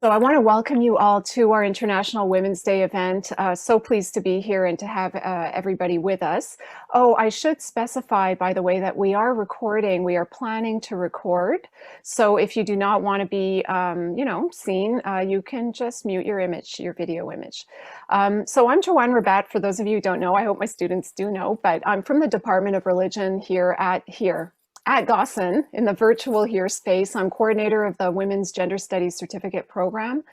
So I want to welcome you all to our International Women's Day event. So pleased to be here and to have everybody with us. Oh, I should specify, by the way, that we are recording. We are planning to record. So if you do not want to be, seen, you can just mute your image, your video image. So I'm Joanne Rabat. For those of you who don't know, I hope my students do know, but I'm from the Department of Religion here at Dawson in the virtual here space. I'm coordinator of the Women's Gender Studies Certificate Program.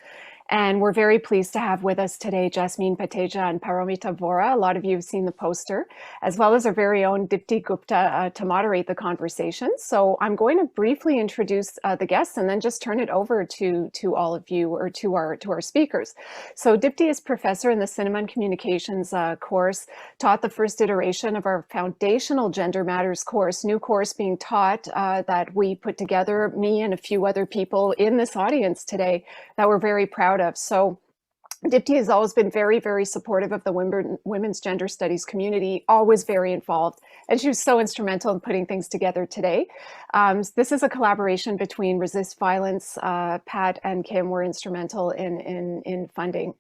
And we're very pleased to have with us today Jasmeen, Patheja, and Paromita Vohra. A lot of you have seen the poster, as well as our very own Dipti Gupta to moderate the conversation. So I'm going to briefly introduce the guests and then just turn it over to all of you, or to our speakers. So Dipti is professor in the Cinema and Communications course, taught the first iteration of our foundational Gender Matters course, new course being taught that we put together, me and a few other people in this audience today, that we're very proud of. So Dipti has always been very, very supportive of the women's gender studies community, always very involved, and she was so instrumental in putting things together today. This is a collaboration between Resist Violence. Pat and Kim were instrumental in funding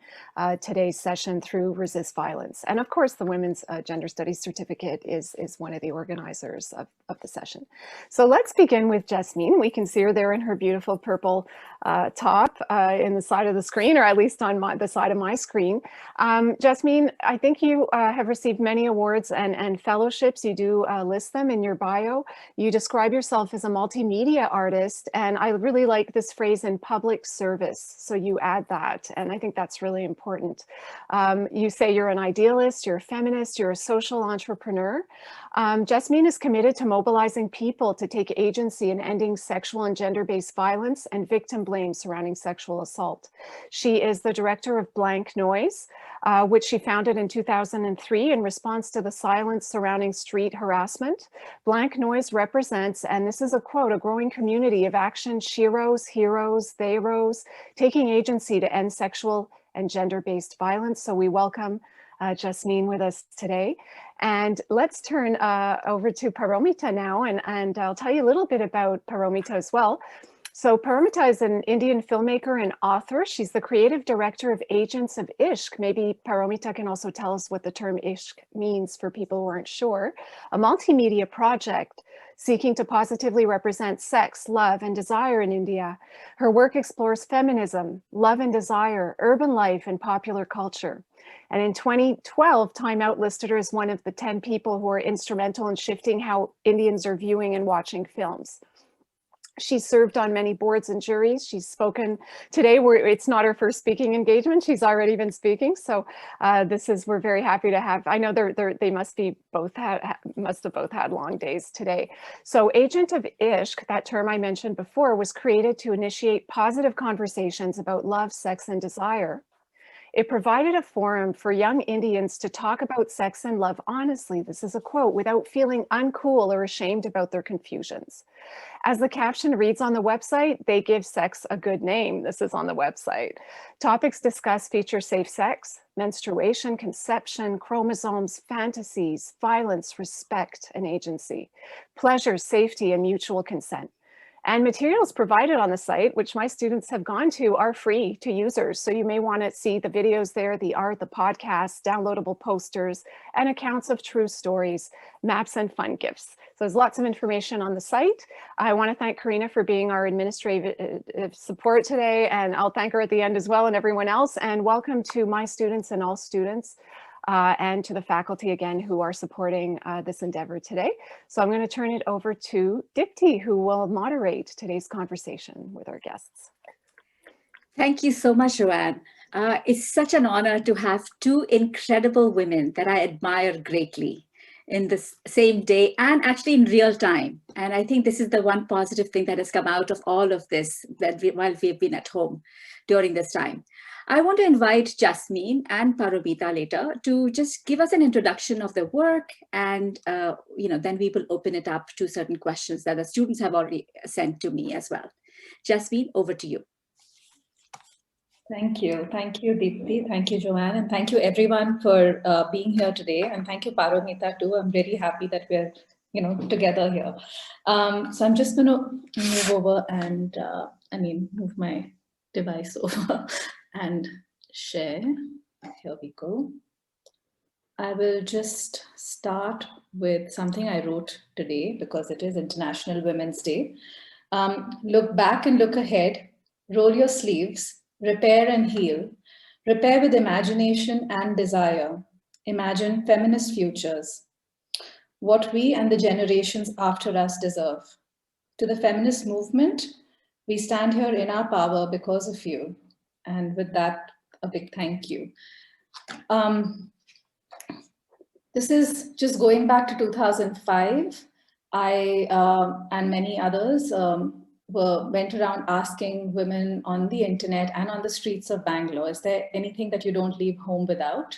today's session through Resist Violence. And of course, the Women's Gender Studies Certificate is one of the organizers of the session. So let's begin with Jasmeen. We can see her there in her beautiful purple top in the side of the screen, or at least on the side of my screen. Jasmeen, I think you have received many awards and fellowships. You do list them in your bio. You describe yourself as a multimedia artist, and I really like this phrase, in public service. So you add that, and I think that's really important. You say you're an idealist, you're a feminist, you're a social entrepreneur. Jasmeen is committed to mobilizing people to take agency in ending sexual and gender-based violence and victim blame surrounding sexual assault. She is the director of Blank Noise, which she founded in 2003 in response to the silence surrounding street harassment. Blank Noise represents, and this is a quote, a growing community of action sheroes, heroes, theyros, taking agency to end sexual and gender-based violence. So we welcome Jasmeen with us today. And let's turn over to Paromita now, and I'll tell you a little bit about Paromita as well. So Paromita is an Indian filmmaker and author. She's the creative director of Agents of Ishq. Maybe Paromita can also tell us what the term Ishq means for people who aren't sure. A multimedia project seeking to positively represent sex, love, and desire in India. Her work explores feminism, love and desire, urban life, and popular culture. And in 2012, Time Out listed her as one of the 10 people who are instrumental in shifting how Indians are viewing and watching films. She's served on many boards and juries. She's spoken today. It's not her first speaking engagement. She's already been speaking. So we're very happy to have. I know they must have both had long days today. So Agent of Ishq, that term I mentioned before, was created to initiate positive conversations about love, sex, and desire. It provided a forum for young Indians to talk about sex and love honestly, this is a quote, without feeling uncool or ashamed about their confusions. As the caption reads on the website, they give sex a good name. This is on the website. Topics discussed feature safe sex, menstruation, conception, chromosomes, fantasies, violence, respect, and agency, pleasure, safety, and mutual consent. And materials provided on the site, which my students have gone to, are free to users. So you may want to see the videos there, the art, the podcasts, downloadable posters, and accounts of true stories, maps, and fun gifts. So there's lots of information on the site. I want to thank Karina for being our administrative support today, and I'll thank her at the end as well, and everyone else. And welcome to my students and all students. And to the faculty again who are supporting this endeavor today. So I'm going to turn it over to Dipti, who will moderate today's conversation with our guests. Thank you so much, Joanne. It's such an honor to have two incredible women that I admire greatly in the same day and actually in real time. And I think this is the one positive thing that has come out of all of this while we've been at home during this time. I want to invite Jasmeen and Paromita later to just give us an introduction of their work, and then we will open it up to certain questions that the students have already sent to me as well. Jasmeen, over to you. Thank you, Deepti. Thank you, Joanne, and thank you everyone for being here today. And thank you, Paromita, too. I'm really happy that we're together here. So I'm just going to move over and move my device over and share. Here we go. I will just start with something I wrote today because it is International Women's Day. Look back and look ahead, roll your sleeves, repair and heal, repair with imagination and desire. Imagine feminist futures, what we and the generations after us deserve. To the feminist movement, we stand here in our power because of you. And with that, a big thank you. This is just going back to 2005. I and many others went around asking women on the internet and on the streets of Bangalore, is there anything that you don't leave home without?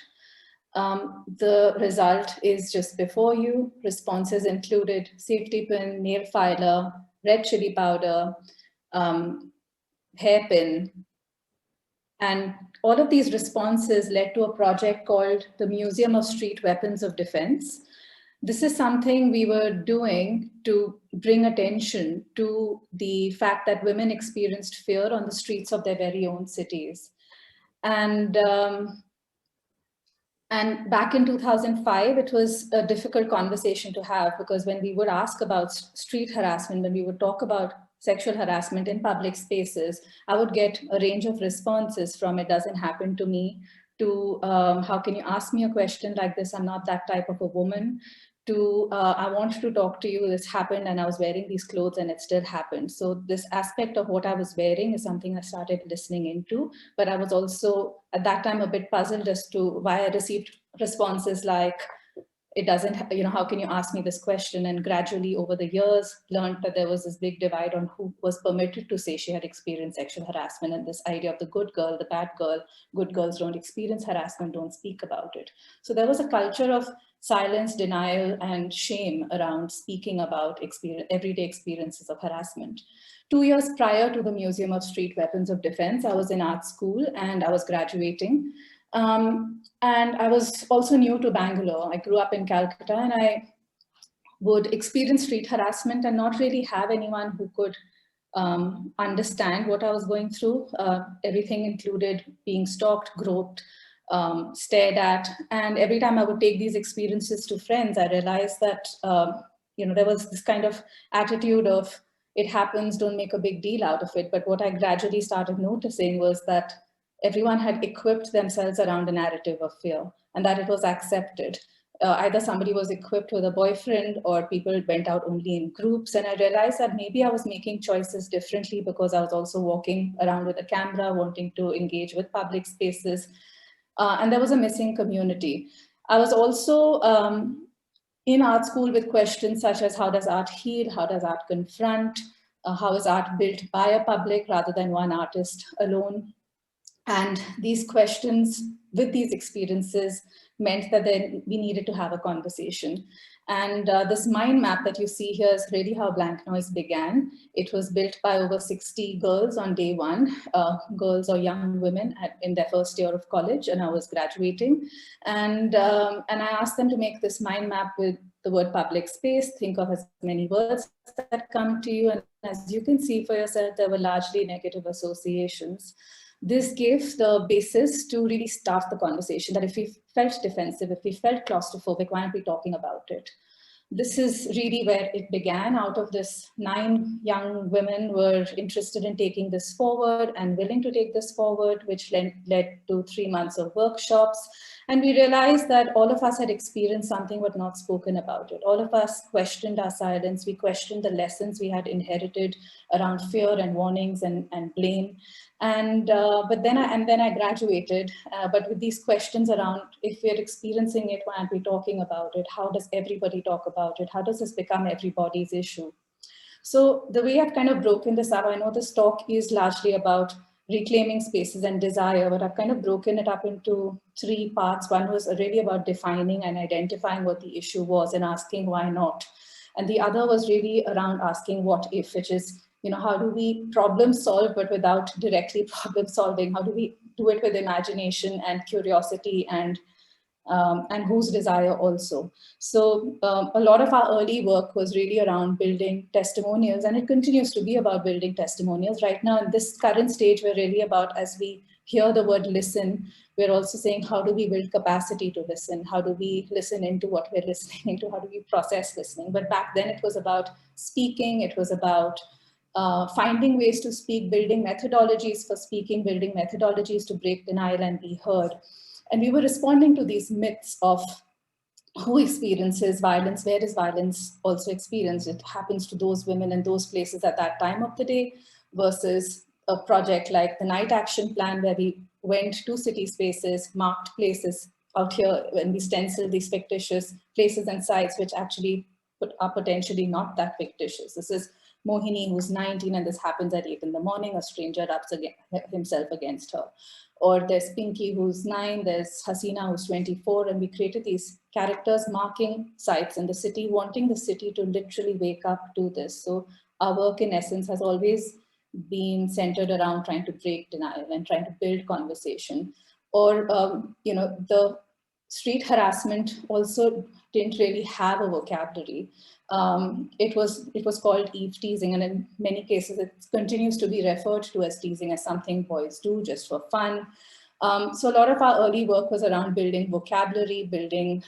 The result is just before you. Responses included safety pin, nail filer, red chili powder, hairpin. And all of these responses led to a project called the Museum of Street Weapons of Defense. This is something we were doing to bring attention to the fact that women experienced fear on the streets of their very own cities. And back in 2005, it was a difficult conversation to have because when we would ask about street harassment, when we would talk about sexual harassment in public spaces, I would get a range of responses from "it doesn't happen to me" to "how can you ask me a question like this? I'm not that type of a woman," to "I want to talk to you, this happened and I was wearing these clothes and it still happened." So this aspect of what I was wearing is something I started listening into, but I was also at that time a bit puzzled as to why I received responses like, "It doesn't, how can you ask me this question?" And gradually over the years, learned that there was this big divide on who was permitted to say she had experienced sexual harassment, and this idea of the good girl, the bad girl, good girls don't experience harassment, don't speak about it. So there was a culture of silence, denial, and shame around speaking about everyday experiences of harassment. 2 years prior to the Museum of Street Weapons of Defense, I was in art school and I was graduating. And I was also new to Bangalore. I grew up in Calcutta and I would experience street harassment and not really have anyone who could understand what I was going through. Everything included being stalked, groped, stared at. And every time I would take these experiences to friends, I realized that there was this kind of attitude of, it happens, don't make a big deal out of it. But what I gradually started noticing was that everyone had equipped themselves around a narrative of fear and that it was accepted. Either somebody was equipped with a boyfriend or people went out only in groups. And I realized that maybe I was making choices differently because I was also walking around with a camera, wanting to engage with public spaces. And there was a missing community. I was also in art school with questions such as, how does art heal? How does art confront? How is art built by a public rather than one artist alone? And these questions with these experiences meant that then we needed to have a conversation. And this mind map that you see here is really how Blank Noise began. It was built by over 60 girls on day one, girls or young women in their first year of college, and I was graduating. And I asked them to make this mind map with the word public space, think of as many words that come to you. And as you can see for yourself, there were largely negative associations. This gave the basis to really start the conversation, that if we felt defensive, if we felt claustrophobic, why aren't we talking about it? This is really where it began. Out of this, 9 young women were interested in taking this forward and willing to take this forward, which led to 3 months of workshops. And we realized that all of us had experienced something but not spoken about it. All of us questioned our silence. We questioned the lessons we had inherited around fear and warnings and blame. And then I graduated, but with these questions around, if we're experiencing it, why aren't we talking about it? How does everybody talk about it? How does this become everybody's issue? So the way I've kind of broken this up, I know this talk is largely about reclaiming spaces and desire, but I've kind of broken it up into 3 parts. One was really about defining and identifying what the issue was and asking why not. And the other was really around asking what if, which is, how do we problem solve, but without directly problem solving? How do we do it with imagination and curiosity and and whose desire also. So a lot of our early work was really around building testimonials, and it continues to be about building testimonials. Right now, in this current stage, we're really about, as we hear the word listen, we're also saying, how do we build capacity to listen? How do we listen into what we're listening into? How do we process listening? But back then it was about speaking. It was about finding ways to speak, building methodologies for speaking, building methodologies to break denial and be heard. And we were responding to these myths of who experiences violence, where is violence also experienced? It happens to those women in those places at that time of the day, versus a project like the Night Action Plan, where we went to city spaces, marked places out here, and we stenciled these fictitious places and sites which actually are potentially not that fictitious. This is Mohini, who's 19, and this happens at 8 in the morning. A stranger rubs himself against her. Or there's Pinky, who's 9, there's Hasina, who's 24, and we created these characters marking sites in the city, wanting the city to literally wake up to this. So our work, in essence, has always been centered around trying to break denial and trying to build conversation. Or, the street harassment also didn't really have a vocabulary. It was called eve teasing, and in many cases it continues to be referred to as teasing, as something boys do just for fun. So a lot of our early work was around building vocabulary, building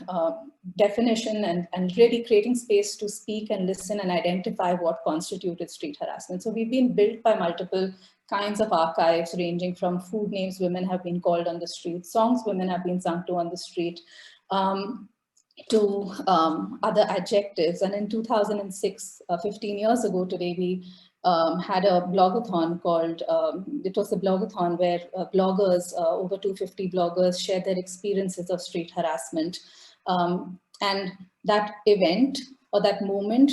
definition, and really creating space to speak and listen and identify what constituted street harassment. So we've been built by multiple kinds of archives, ranging from food names women have been called on the street, songs women have been sung to on the street, to other adjectives. And in 2006, 15 years ago today, we had a blogathon called, it was a blogathon where bloggers, over 250 bloggers, shared their experiences of street harassment. And that event, or that moment,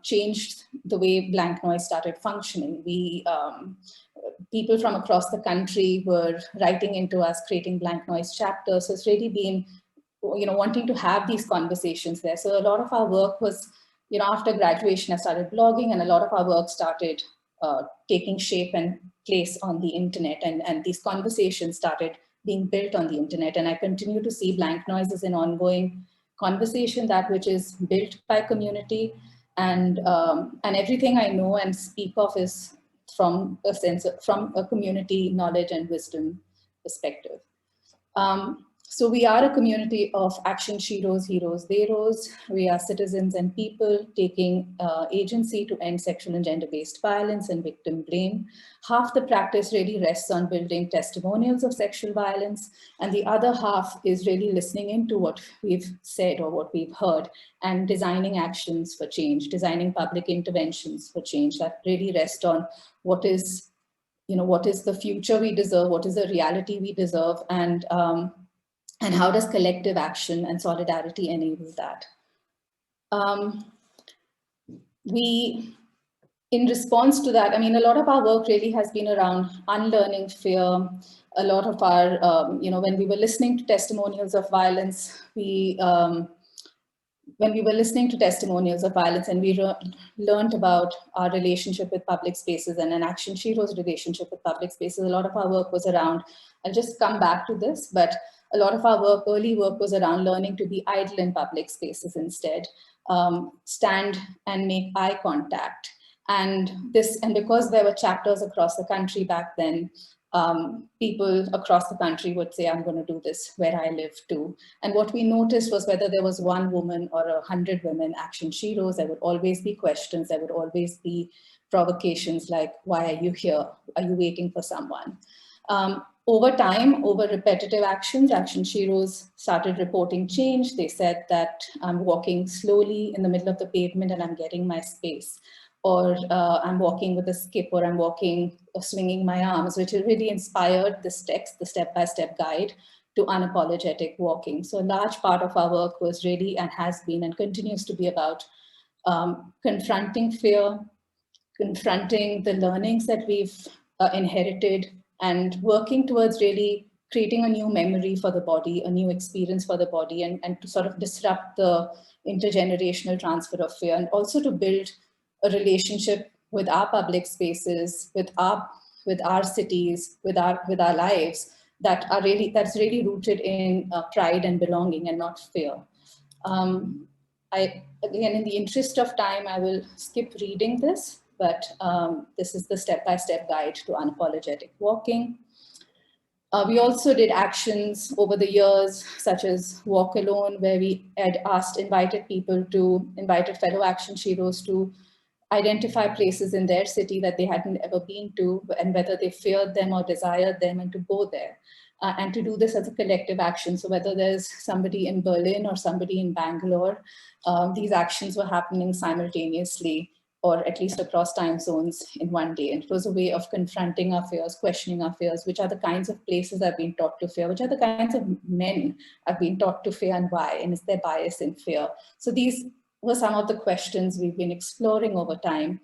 changed the way Blank Noise started functioning. People from across the country were writing into us, creating Blank Noise chapters. So it's really been, wanting to have these conversations there. So a lot of our work was, after graduation, I started blogging, and a lot of our work started taking shape and place on the internet, and these conversations started being built on the internet. And I continue to see Blank Noise as an ongoing conversation, that which is built by community, and everything I know and speak of is from a community knowledge and wisdom perspective. So we are a community of action sheroes, heroes, they rose. We are citizens and people taking agency to end sexual and gender-based violence and victim blame. Half the practice really rests on building testimonials of sexual violence, and the other half is really listening into what we've said or what we've heard, and designing actions for change, designing public interventions for change that really rest on what is the future we deserve, what is the reality we deserve, and how does collective action and solidarity enable that? In response to that, a lot of our work really has been around unlearning fear. A lot of our, when we were listening to testimonials of violence, when we were listening to testimonials of violence, and we learned about our relationship with public spaces and an action shero's relationship with public spaces, a lot of our work was around, I'll just come back to this, but a lot of our early work was around learning to be idle in public spaces instead, stand and make eye contact. And because there were chapters across the country back then, people across the country would say, I'm going to do this where I live too. And what we noticed was, whether there was one woman or 100 women action sheroes, there would always be questions, there would always be provocations like, why are you here? Are you waiting for someone? Over time, over repetitive actions, action sheroes started reporting change. They said that I'm walking slowly in the middle of the pavement and I'm getting my space. Or I'm walking with a skip, or I'm walking or swinging my arms, which really inspired this text, the step-by-step guide to unapologetic walking. So a large part of our work was really, and has been and continues to be, about confronting fear, confronting the learnings that we've inherited, and working towards really creating a new memory for the body, a new experience for the body, and to sort of disrupt the intergenerational transfer of fear, and also to build a relationship with our public spaces, with our cities, with our lives, that's really rooted in pride and belonging and not fear. Again, in the interest of time, I will skip reading this, but this is the step-by-step guide to unapologetic walking. We also did actions over the years, such as Walk Alone, where we had invited fellow action sheroes to identify places in their city that they hadn't ever been to, and whether they feared them or desired them, and to go there. And to do this as a collective action. So whether there's somebody in Berlin or somebody in Bangalore, these actions were happening simultaneously, or at least across time zones in one day. And it was a way of confronting our fears, questioning our fears, which are the kinds of places I've been taught to fear, which are the kinds of men I've been taught to fear, and why, and is there bias in fear? So these were some of the questions we've been exploring over time.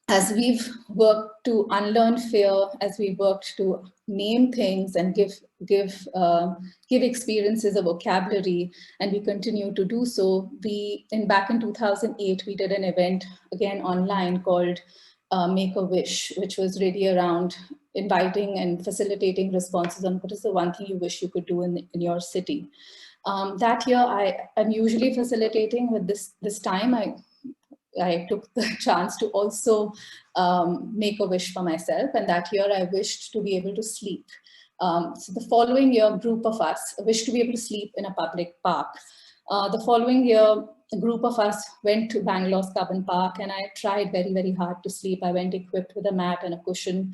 As we've worked to unlearn fear, as we've worked to name things and give experiences a vocabulary, and we continue to do so, back in 2008, we did an event, again online, called Make a Wish, which was really around inviting and facilitating responses on what is the one thing you wish you could do in your city. That year, I'm usually facilitating. With this time, I took the chance to also make a wish for myself. And that year I wished to be able to sleep. So the following year, a group of us wished to be able to sleep in a public park. The following year, a group of us went to Bangalore's Cubbon Park, and I tried very, very hard to sleep. I went equipped with a mat and a cushion.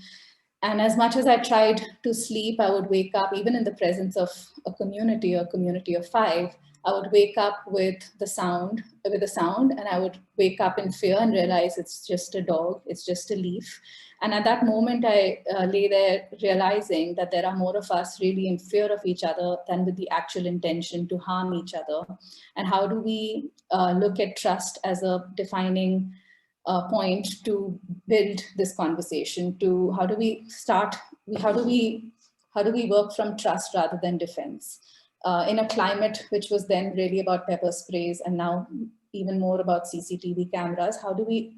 And as much as I tried to sleep, I would wake up, even in the presence of a community of 5, I would wake up with the sound, and I would wake up in fear and realize it's just a dog, it's just a leaf. And at that moment, I lay there realizing that there are more of us really in fear of each other than with the actual intention to harm each other. And how do we look at trust as a defining point to build this conversation? To how do we work from trust rather than defense? In a climate which was then really about pepper sprays and now even more about CCTV cameras, how do we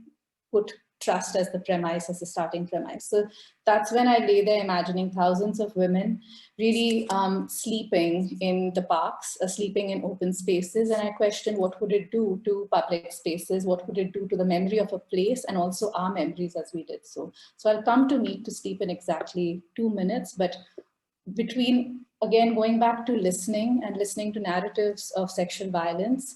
put trust as the premise, as the starting premise? So that's when I lay there imagining thousands of women really sleeping in the parks, sleeping in open spaces. And I questioned, what would it do to public spaces? What would it do to the memory of a place, and also our memories as we did so? So I'll come to Need to Sleep in exactly 2 minutes, but between, again, going back to listening and listening to narratives of sexual violence,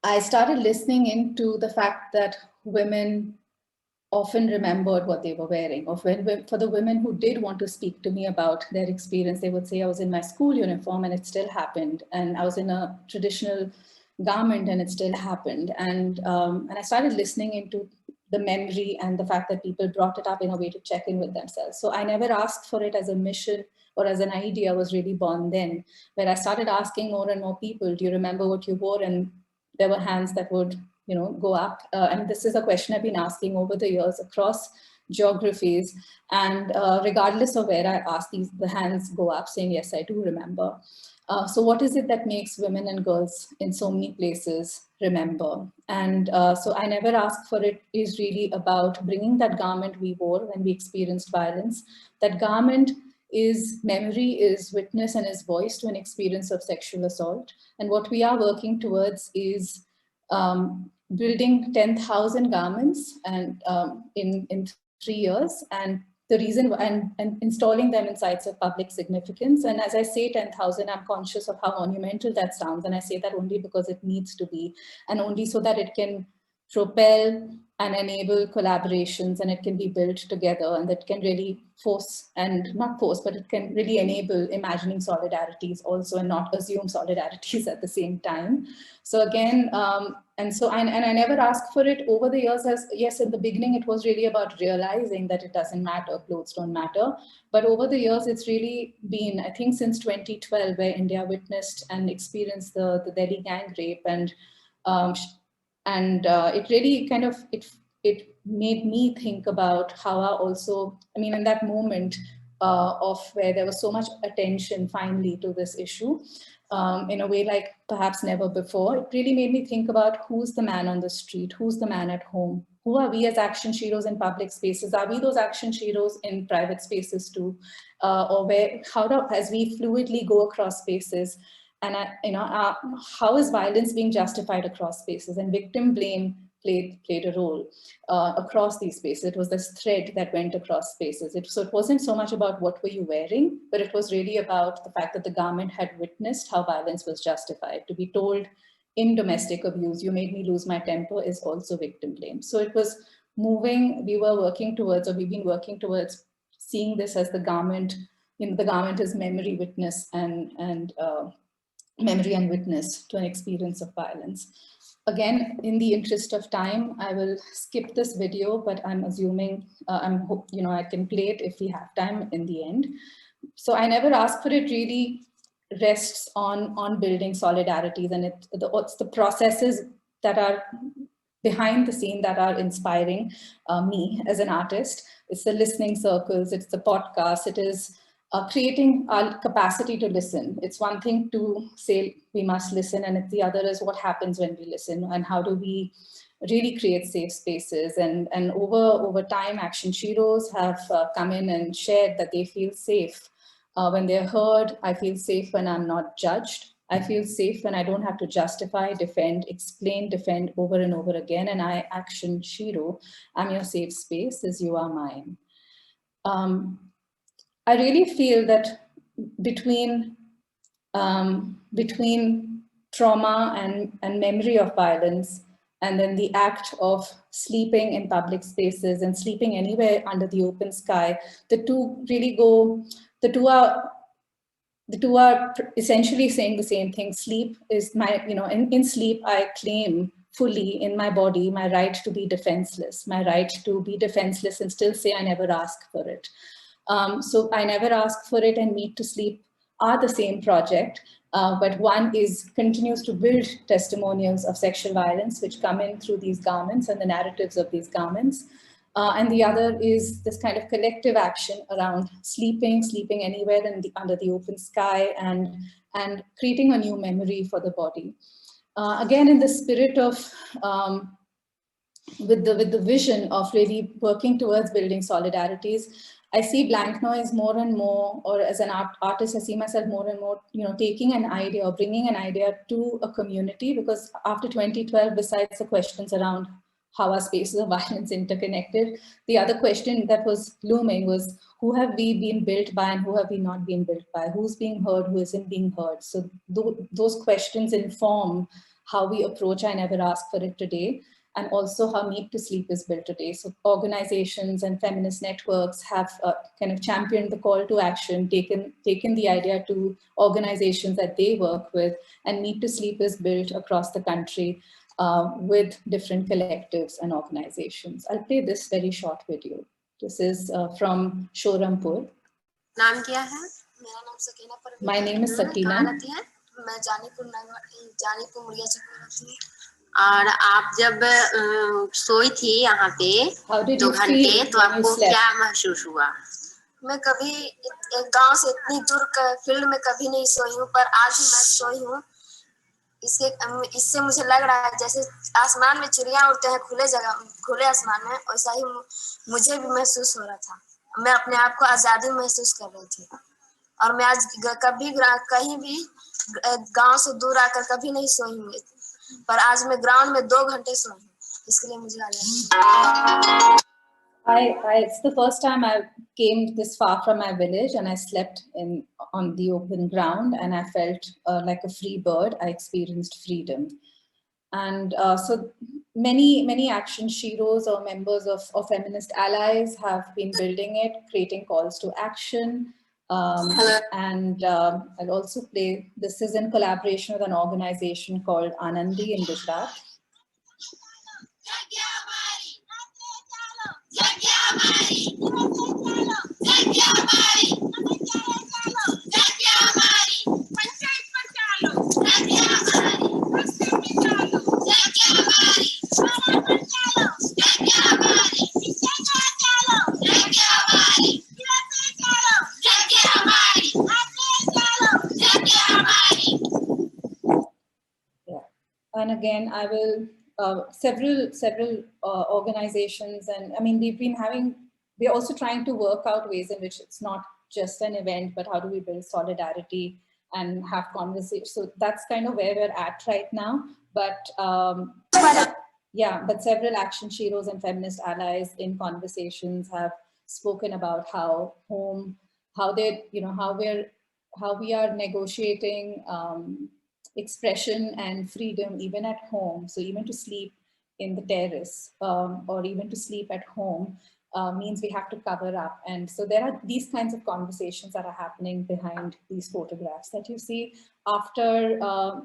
I started listening into the fact that women often remembered what they were wearing. Or for the women who did want to speak to me about their experience, they would say, I was in my school uniform and it still happened. And I was in a traditional garment and it still happened. And I started listening into the memory and the fact that people brought it up in a way to check in with themselves. So I never asked for it as a mission or as an idea. Was really born then, where I started asking more and more people, do you remember what you wore? And there were hands that would, go up. And this is a question I've been asking over the years across geographies. And regardless of where I ask, the hands go up saying, yes, I do remember. So what is it that makes women and girls in so many places remember? And so I never ask for it is really about bringing that garment we wore when we experienced violence. That garment is memory, is witness, and is voice to an experience of sexual assault. And what we are working towards is building 10,000 garments and in 3 years. And the reason, and installing them in sites of public significance. And as I say 10,000, I'm conscious of how monumental that sounds. And I say that only because it needs to be, and only so that it can propel and enable collaborations, and it can be built together, and that can really force, and not force, but it can really enable imagining solidarities also, and not assume solidarities at the same time. So again, and I never asked for it over the years. As yes, in the beginning, it was really about realizing that it doesn't matter, clothes don't matter. But over the years, it's really been, I think since 2012, where India witnessed and experienced the Delhi gang rape, and it really kind of, it made me think about how I also, I mean, in that moment of where there was so much attention finally to this issue, in a way like perhaps never before, it really made me think about who's the man on the street, who's the man at home, who are we as action sheroes in public spaces? Are we those action sheroes in private spaces too? Or as we fluidly go across spaces? And how is violence being justified across spaces? And victim blame played a role across these spaces. It was this thread that went across spaces. So it wasn't so much about what were you wearing, but it was really about the fact that the garment had witnessed how violence was justified. To be told in domestic abuse, you made me lose my temper, is also victim blame. So it was moving, we've been working towards seeing this as the garment, the garment is memory, witness, and memory and witness to an experience of violence. Again, in the interest of time, I will skip this video, but I'm assuming, I can play it if we have time in the end. So I Never Ask for It really rests on building solidarities, and it's the processes that are behind the scene that are inspiring me as an artist. It's the listening circles, it's the podcast, it is creating our capacity to listen. It's one thing to say we must listen, and the other is what happens when we listen, and how do we really create safe spaces. And over time, action sheroes have come in and shared that they feel safe when they're heard. I feel safe when I'm not judged. I feel safe when I don't have to justify, defend, explain, defend over and over again. And I, action shero, I'm your safe space as you are mine. I really feel that between trauma and memory of violence, and then the act of sleeping in public spaces and sleeping anywhere under the open sky, the two really go, the two are essentially saying the same thing. Sleep is my, in sleep, I claim fully in my body my right to be defenseless, and still say I never ask for it. So I Never Ask for It and Need to Sleep are the same project, but one continues to build testimonials of sexual violence which come in through these garments and the narratives of these garments. And the other is this kind of collective action around sleeping anywhere under the open sky, and creating a new memory for the body. Again, in the spirit of, with the vision of really working towards building solidarities, I see blank noise more and more, or as an artist, I see myself more and more, taking an idea or bringing an idea to a community, because after 2012, besides the questions around how our spaces of violence interconnected, the other question that was looming was, who have we been built by and who have we not been built by? Who's being heard, who isn't being heard? So those questions inform how we approach I Never Ask for It today, and also how Need to Sleep is built today. So organizations and feminist networks have kind of championed the call to action, taken the idea to organizations that they work with, and Need to Sleep is built across the country with different collectives and organizations. I'll play this very short video. This is from Shorampur. नाम क्या है? मेरा नाम Sakina Parveen. My name is Sakina. कहाँ रहती है? मैं जानीपुर मुड़िया चक में रहती हूँ। और आप जब सोई थी यहाँ पे 2 घंटे, तो आपको क्या महसूस हुआ? मैं कभी एक गांव से इतनी दूर फील्ड में कभी नहीं सोई हूँ, पर आज ही मैं सोई हूँ। इससे मुझे लग रहा है जैसे आसमान में चिड़िया उड़ते हैं खुले आसमान में, वैसा ही मुझे भी महसूस हो रहा था। मैं अपने आप को आजादी महसूस कर रही थी, और मैं आज कभी कहीं भी गांव से दूर आकर कभी नहीं सोई हूँ, पर आज मैं ग्राउंड में 2 घंटे सोई हूँ। इसके लिए मुझे It's the first time I came this far from my village, and I slept on the open ground, and I felt like a free bird. I experienced freedom. And so many action sheroes or members of feminist allies have been building it, creating calls to action. And I'll also play, this is in collaboration with an organization called Anandi in Gujarat. And again, I will several organizations, and I mean, we're also trying to work out ways in which it's not just an event, but how do we build solidarity and have conversations. So that's kind of where we're at right now. But yeah, but several action sheroes and feminist allies in conversations have spoken about how we are negotiating expression and freedom even at home. So even to sleep in the terrace or even to sleep at home means we have to cover up. And so there are these kinds of conversations that are happening behind these photographs that you see. After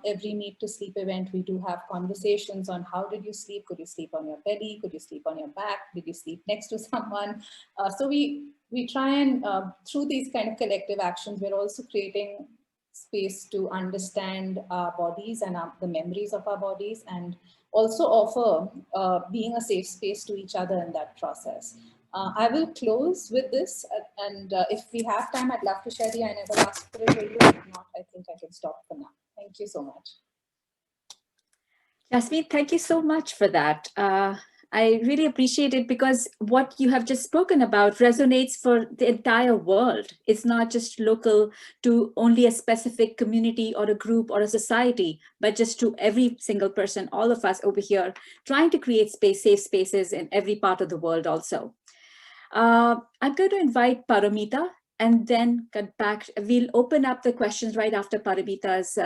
every Meet to Sleep event, we do have conversations on how did you sleep? Could you sleep on your belly? Could you sleep on your back? Did you sleep next to someone? So we try and through these kind of collective actions, we're also creating space to understand our bodies and the memories of our bodies, and also offer being a safe space to each other in that process. I will close with this, and if we have time, I'd love to share the I Never Asked for a video. If not, I think I can stop for now. Thank you so much. Jasmeen, thank you so much for that. I really appreciate it, because what you have just spoken about resonates for the entire world. It's not just local to only a specific community or a group or a society, but just to every single person, all of us over here, trying to create safe spaces in every part of the world also. I'm going to invite Paromita and then get back. We'll open up the questions right after Paromita's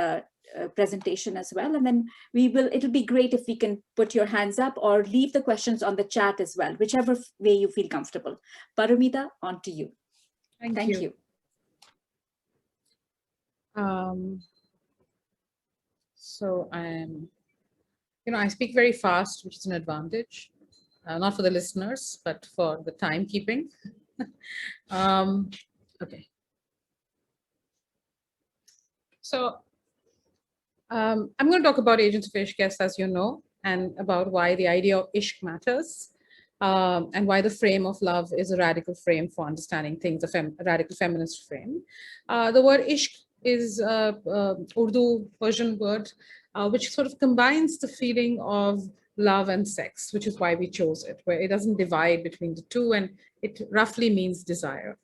presentation as well. And then it'll be great if we can put your hands up or leave the questions on the chat as well, whichever way you feel comfortable. Paromita, on to you. Thank you. So I speak very fast, which is an advantage, not for the listeners, but for the timekeeping. Okay. So I'm going to talk about Agents of Ishq, as you know, and about why the idea of Ishq matters, and why the frame of love is a radical frame for understanding things, a radical feminist frame. The word Ishq is Urdu Persian word, which sort of combines the feeling of love and sex, which is why we chose it, where it doesn't divide between the two, and it roughly means desire.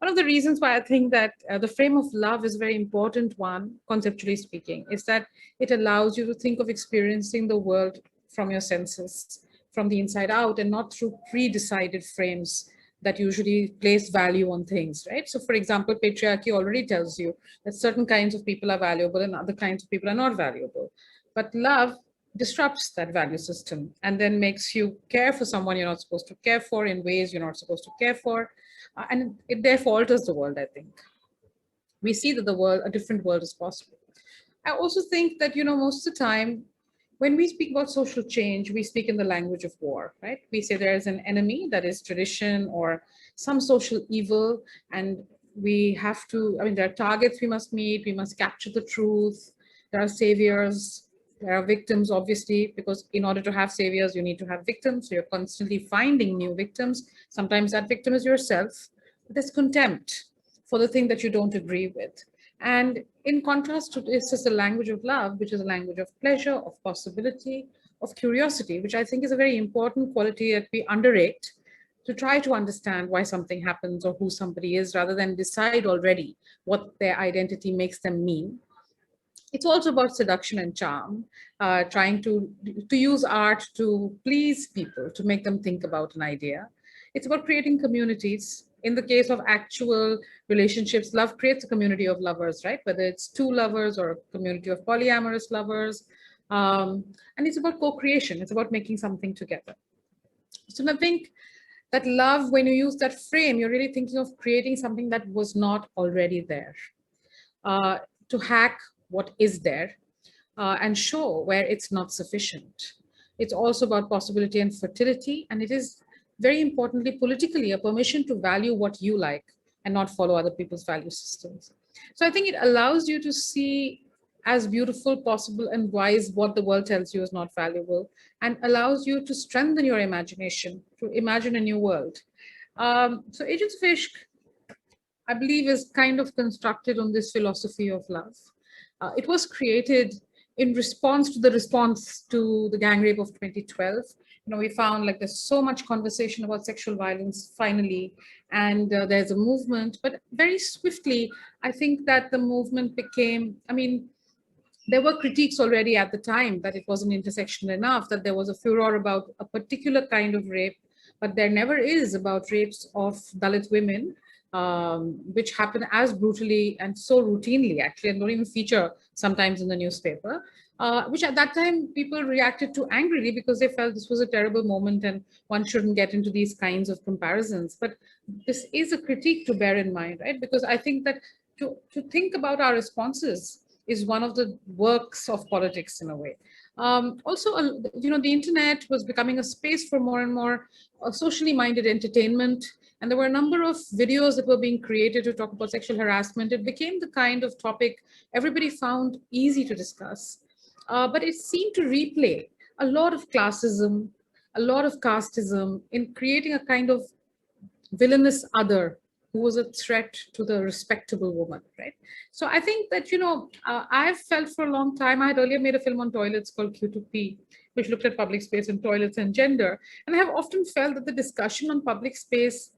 One of the reasons why I think that the frame of love is a very important one, conceptually speaking, is that it allows you to think of experiencing the world from your senses, from the inside out, and not through pre-decided frames that usually place value on things, right? So for example, patriarchy already tells you that certain kinds of people are valuable and other kinds of people are not valuable. But love disrupts that value system and then makes you care for someone you're not supposed to care for in ways you're not supposed to care for. And it therefore alters the world, I think. We see that a different world is possible. I also think that, most of the time, when we speak about social change, we speak in the language of war, right? We say there is an enemy, that is tradition or some social evil, and we have to, there are targets we must meet, we must capture the truth, there are saviors, there are victims, obviously, because in order to have saviors, you need to have victims. So you're constantly finding new victims. Sometimes that victim is yourself. But there's contempt for the thing that you don't agree with. And in contrast to this is the language of love, which is a language of pleasure, of possibility, of curiosity, which I think is a very important quality that we underrate, to try to understand why something happens or who somebody is, rather than decide already what their identity makes them mean. It's also about seduction and charm, trying to use art to please people, to make them think about an idea. It's about creating communities. In the case of actual relationships, love creates a community of lovers, right? Whether it's two lovers or a community of polyamorous lovers. And it's about co-creation. It's about making something together. So I think that love, when you use that frame, you're really thinking of creating something that was not already there. To hack what is there and show where it's not sufficient. It's also about possibility and fertility, and it is very importantly politically a permission to value what you like and not follow other people's value systems. So I think it allows you to see as beautiful, possible, and wise what the world tells you is not valuable, and allows you to strengthen your imagination, to imagine a new world. So Agents of Ishq, I believe, is kind of constructed on this philosophy of love. It was created in response to the gang rape of 2012, we found like there's so much conversation about sexual violence finally, and there's a movement, but very swiftly, I think that the movement became, there were critiques already at the time that it wasn't intersectional enough, that there was a furor about a particular kind of rape, but there never is about rapes of Dalit women, which happen as brutally and so routinely, actually, and don't even feature sometimes in the newspaper, which at that time people reacted to angrily because they felt this was a terrible moment and one shouldn't get into these kinds of comparisons. But this is a critique to bear in mind, right? Because I think that to think about our responses is one of the works of politics in a way. Also, the internet was becoming a space for more and more socially minded entertainment. And there were a number of videos that were being created to talk about sexual harassment. It became the kind of topic everybody found easy to discuss. But it seemed to replay a lot of classism, a lot of casteism in creating a kind of villainous other who was a threat to the respectable woman, right? So I think that, I've felt for a long time, I had earlier made a film on toilets called Q2P, which looked at public space and toilets and gender. And I have often felt that the discussion on public space,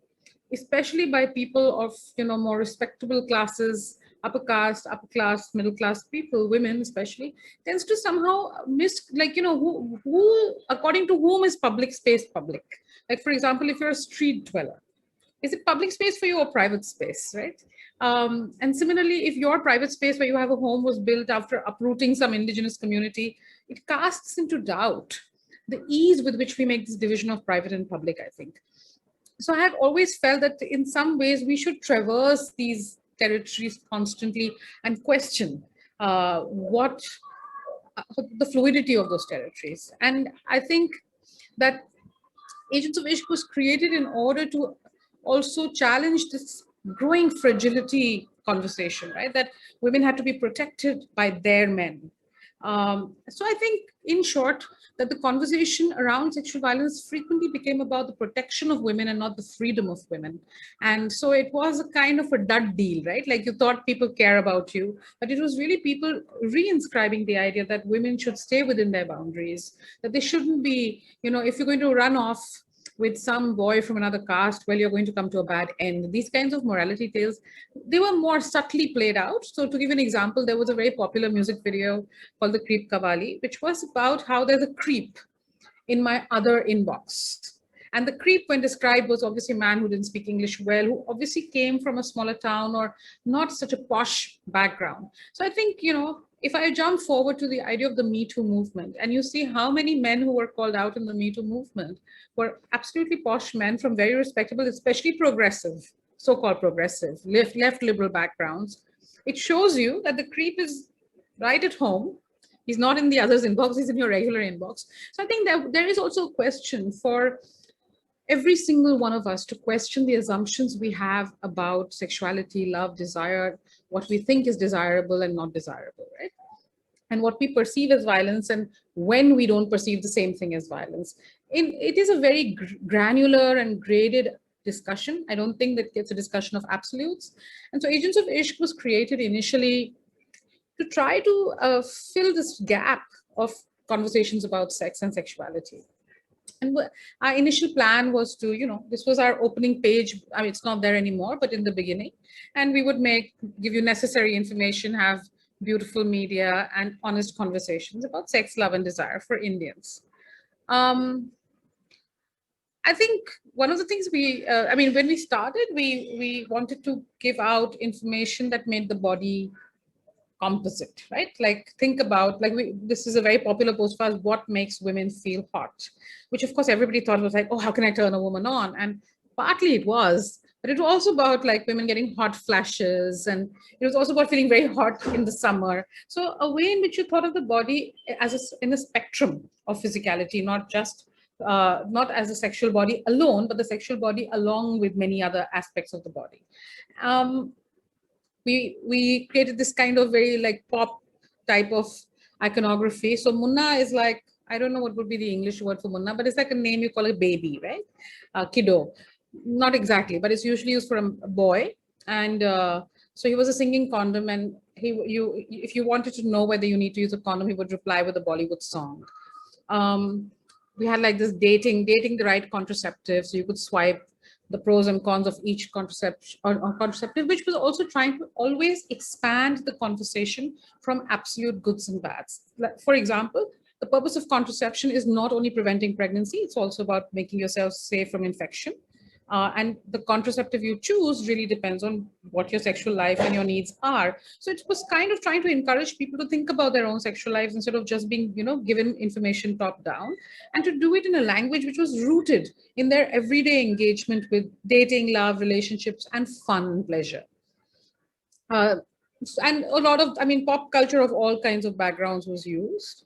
especially by people of, more respectable classes, upper caste, upper class, middle class people, women especially, tends to somehow miss, who according to whom is public space public? Like, for example, if you're a street dweller, is it public space for you or private space, right? And similarly, if your private space where you have a home was built after uprooting some indigenous community, it casts into doubt the ease with which we make this division of private and public, I think. So I have always felt that in some ways we should traverse these territories constantly and question the fluidity of those territories. And I think that Agents of Ishq was created in order to also challenge this growing fragility conversation, right? That women had to be protected by their men. So I think, in short, that the conversation around sexual violence frequently became about the protection of women and not the freedom of women. And so it was a kind of a dud deal, right? Like, you thought people care about you, but it was really people reinscribing the idea that women should stay within their boundaries, that they shouldn't be, if you're going to run off with some boy from another caste, well, you're going to come to a bad end. These kinds of morality tales, they were more subtly played out. So to give an example, there was a very popular music video called The Creep Kavali, which was about how there's a creep in my other inbox. And the creep, when described, was obviously a man who didn't speak English well, who obviously came from a smaller town or not such a posh background. So I think, if I jump forward to the idea of the Me Too movement, and you see how many men who were called out in the Me Too movement were absolutely posh men from very respectable, especially progressive, so-called progressive, left liberal backgrounds, it shows you that the creep is right at home. He's not in the other's inbox, he's in your regular inbox. So I think that there is also a question for every single one of us to question the assumptions we have about sexuality, love, desire, what we think is desirable and not desirable, right? And what we perceive as violence, and when we don't perceive the same thing as violence. It is a very granular and graded discussion. I don't think that it's a discussion of absolutes. And so Agents of Ishq was created initially to try to fill this gap of conversations about sex and sexuality. And our initial plan was to, this was our opening page. I mean, it's not there anymore, but in the beginning. And we would give you necessary information, have beautiful media and honest conversations about sex, love, and desire for Indians. I think one of the things when we started, we wanted to give out information that made the body composite, right? Like, think about, this is a very popular post for us, what makes women feel hot, which of course everybody thought was like, oh, how can I turn a woman on? And partly it was, but it was also about like women getting hot flashes, and it was also about feeling very hot in the summer. So a way in which you thought of the body in a spectrum of physicality, not just not as a sexual body alone, but the sexual body along with many other aspects of the body. We created this kind of very like pop type of iconography. So Munna is like, I don't know what would be the English word for Munna, but it's like a name you call a baby, right? Kiddo. Not exactly, but it's usually used for a boy. And so he was a singing condom, and if you wanted to know whether you need to use a condom, he would reply with a Bollywood song. We had like this dating the right contraceptive, so you could swipe the pros and cons of each contraceptive, which was also trying to always expand the conversation from absolute goods and bads. Like, for example, the purpose of contraception is not only preventing pregnancy, it's also about making yourself safe from infection. And the contraceptive you choose really depends on what your sexual life and your needs are. So it was kind of trying to encourage people to think about their own sexual lives instead of just being, given information top down, and to do it in a language which was rooted in their everyday engagement with dating, love, relationships, and fun and pleasure. And a lot of, pop culture of all kinds of backgrounds was used.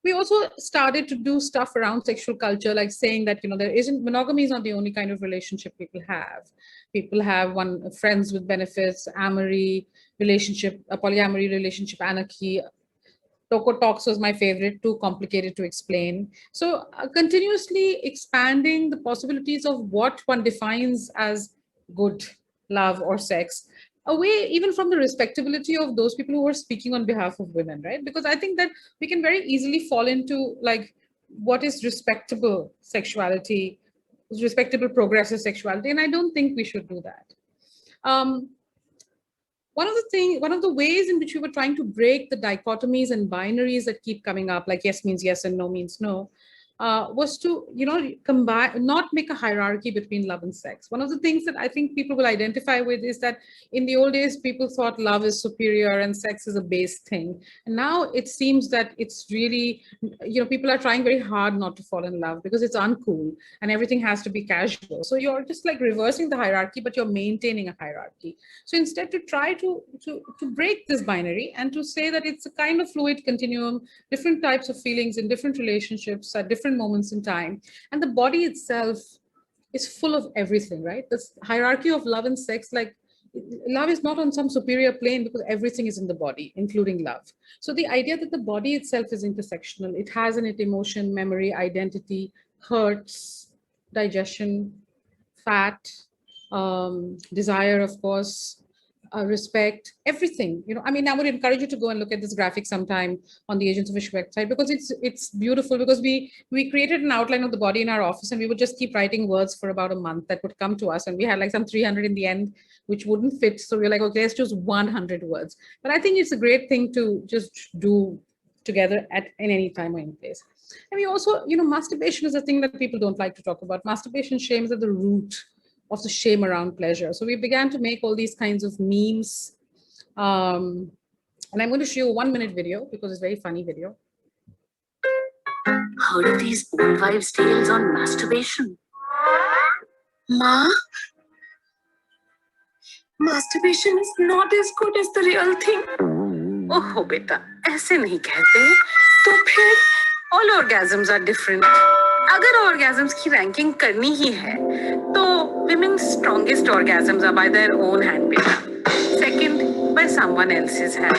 We also started to do stuff around sexual culture, like saying that, monogamy is not the only kind of relationship people have. People have friends with benefits, amory relationship, a polyamory relationship, anarchy. Toko Talks was my favorite, too complicated to explain. So continuously expanding the possibilities of what one defines as good love or sex, away even from the respectability of those people who are speaking on behalf of women, right? Because I think that we can very easily fall into like, what is respectable sexuality, respectable progressive sexuality, and I don't think we should do that. One of the ways in which we were trying to break the dichotomies and binaries that keep coming up, like yes means yes and no means no, was to, combine, not make a hierarchy between love and sex. One of the things that I think people will identify with is that in the old days, people thought love is superior and sex is a base thing. And now it seems that it's really, people are trying very hard not to fall in love because it's uncool and everything has to be casual. So you're just like reversing the hierarchy, but you're maintaining a hierarchy. So instead to try to break this binary and to say that it's a kind of fluid continuum, different types of feelings in different relationships at different moments in time, and the body itself is full of everything, right? This hierarchy of love and sex, like love is not on some superior plane because everything is in the body, including love. So the idea that the body itself is intersectional, it has in it emotion, memory, identity, hurts, digestion, fat, desire, of course, respect, everything. I would encourage you to go and look at this graphic sometime on the Agents of Ishq website, because it's beautiful, because we created an outline of the body in our office and we would just keep writing words for about a month that would come to us, and we had like some 300 in the end which wouldn't fit, so we're like, okay, let's choose 100 words. But I think it's a great thing to just do together in any time or any place. And we also, masturbation is a thing that people don't like to talk about. Masturbation shame is at the root of the shame around pleasure. So we began to make all these kinds of memes. And I'm going to show you a 1-minute video because it's a very funny video. Heard of these old wives' tales on masturbation? Ma? Masturbation is not as good as the real thing. Oh, beta, ऐसे नहीं कहते. तो फिर all orgasms are different. अगर orgasms की ranking करनी ही है, तो women's strongest orgasms are by their own hand, beta. Second, by someone else's hand.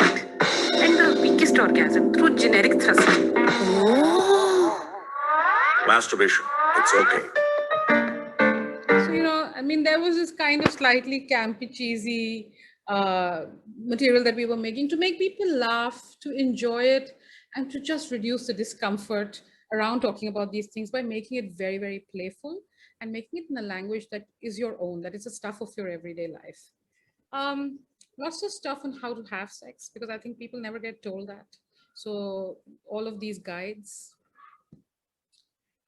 And the weakest orgasm through generic thrusting. Oh. Masturbation, it's okay. So, there was this kind of slightly campy, cheesy material that we were making to make people laugh, to enjoy it, and to just reduce the discomfort around talking about these things by making it very, very playful and making it in a language that is your own, that is the stuff of your everyday life. Lots of stuff on how to have sex, because I think people never get told that. So all of these guides,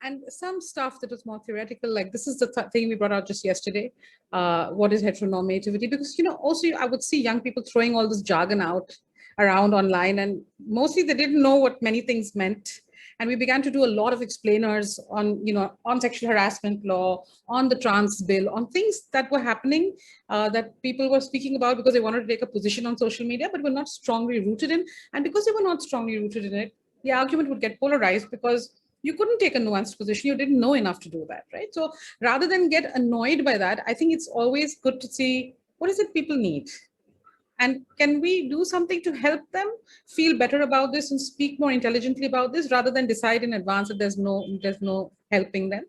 and some stuff that was more theoretical, like this is the thing we brought out just yesterday. What is heteronormativity? Because, also I would see young people throwing all this jargon out around online, and mostly they didn't know what many things meant. And we began to do a lot of explainers on, on sexual harassment law, on the trans bill, on things that were happening that people were speaking about because they wanted to take a position on social media, but were not strongly rooted in. And because they were not strongly rooted in it, the argument would get polarized because you couldn't take a nuanced position. You didn't know enough to do that, right? So rather than get annoyed by that, I think it's always good to see what is it people need. And can we do something to help them feel better about this and speak more intelligently about this, rather than decide in advance that there's no helping them?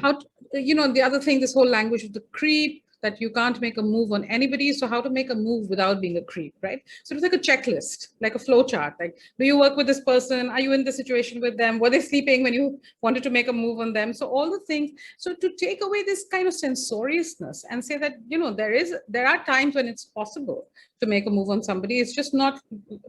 The other thing, this whole language of the creep, that you can't make a move on anybody. So how to make a move without being a creep, right? So it's like a checklist, like a flow chart. Like, do you work with this person? Are you in the situation with them? Were they sleeping when you wanted to make a move on them? So all the things. So to take away this kind of censoriousness and say that, you know, there are times when it's possible to make a move on somebody. It's just not,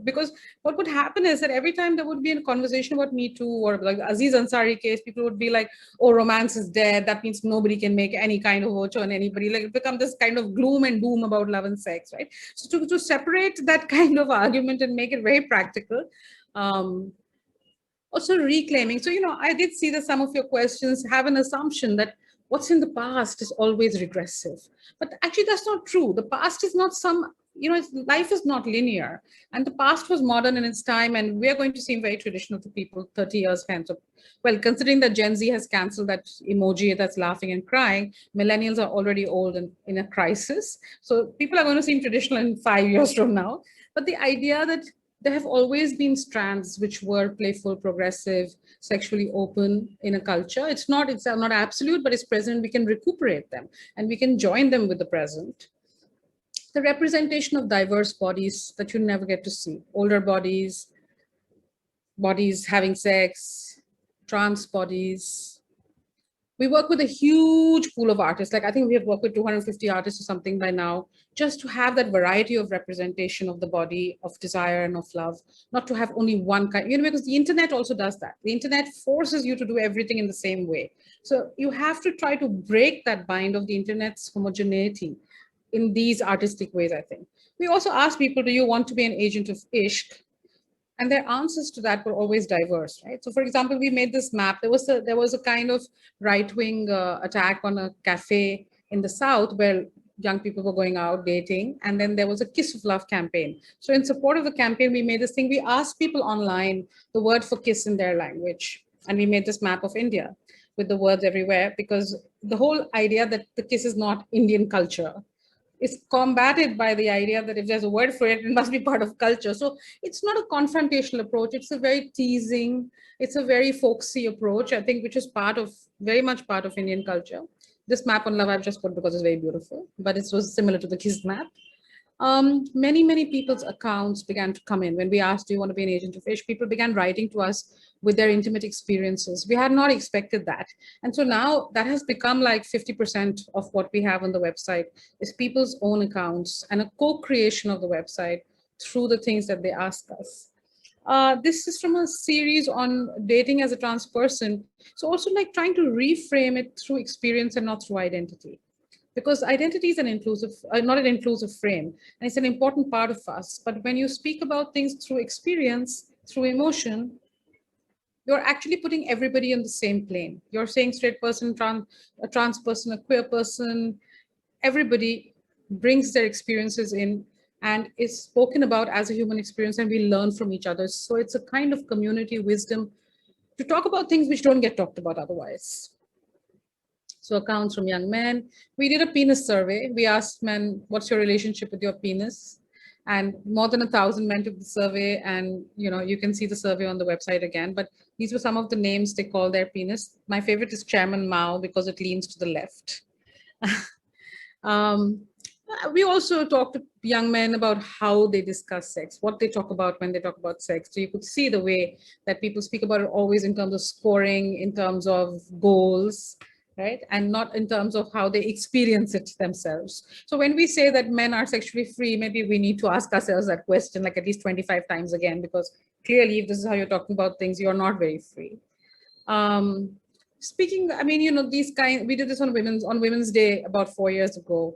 because what would happen is that every time there would be a conversation about Me Too or like Aziz Ansari case, people would be like, oh, romance is dead. That means nobody can make any kind of virtue on anybody. Like it become this kind of gloom and doom about love and sex, right? So to separate that kind of argument and make it very practical. Also reclaiming. So, you know, I did see that some of your questions have an assumption that what's in the past is always regressive. But actually, that's not true. The past is not some, you know, life is not linear. And the past was modern in its time, and we're going to seem very traditional to people 30 years hence. So, well, considering that Gen Z has canceled that emoji that's laughing and crying, millennials are already old and in a crisis. So people are going to seem traditional in 5 years from now. But the idea that there have always been strands which were playful, progressive, sexually open in a culture. It's not absolute, but it's present. We can recuperate them and we can join them with the present. The representation of diverse bodies that you never get to see. Older bodies, bodies having sex, trans bodies. We work with a huge pool of artists. Like I think we have worked with 250 artists or something by now, just to have that variety of representation of the body, of desire and of love, not to have only one kind, you know, because the internet also does that. The internet forces you to do everything in the same way. So you have to try to break that bind of the internet's homogeneity in these artistic ways, I think. We also ask people, do you want to be an agent of Ishq? And their answers to that were always diverse, right? So for example, we made this map. There was a kind of right-wing attack on a cafe in the South where young people were going out dating. And then there was a Kiss of Love campaign. So in support of the campaign, we made this thing. We asked people online the word for kiss in their language. And we made this map of India with the words everywhere, because the whole idea that the kiss is not Indian culture is combated by the idea that if there's a word for it, it must be part of culture. So it's not a confrontational approach. It's a very teasing, it's a very folksy approach, I think, which is very much part of Indian culture. This map on love I've just put because it's very beautiful, but it was similar to the Kiss map. Many people's accounts began to come in. When we asked, do you want to be an agent of Ishq? People began writing to us with their intimate experiences. We had not expected that. And so now that has become like 50% of what we have on the website is people's own accounts and a co-creation of the website through the things that they ask us. This is from a series on dating as a trans person. So also like trying to reframe it through experience and not through identity. Because identity is not an inclusive frame, and it's an important part of us. But when you speak about things through experience, through emotion, you're actually putting everybody on the same plane. You're saying straight person, a trans person, a queer person, everybody brings their experiences in and is spoken about as a human experience, and we learn from each other. So it's a kind of community wisdom to talk about things which don't get talked about otherwise. So accounts from young men. We did a penis survey. We asked men, what's your relationship with your penis? And more than 1,000 men took the survey, and you can see the survey on the website again, but these were some of the names they call their penis. My favorite is Chairman Mao because it leans to the left. We also talked to young men about how they discuss sex, what they talk about when they talk about sex. So you could see the way that people speak about it always in terms of scoring, in terms of goals, right? And not in terms of how they experience it themselves. So when we say that men are sexually free, maybe we need to ask ourselves that question like at least 25 times again, because clearly if this is how you're talking about things, you're not very free. Speaking, we did this on Women's Day about 4 years ago,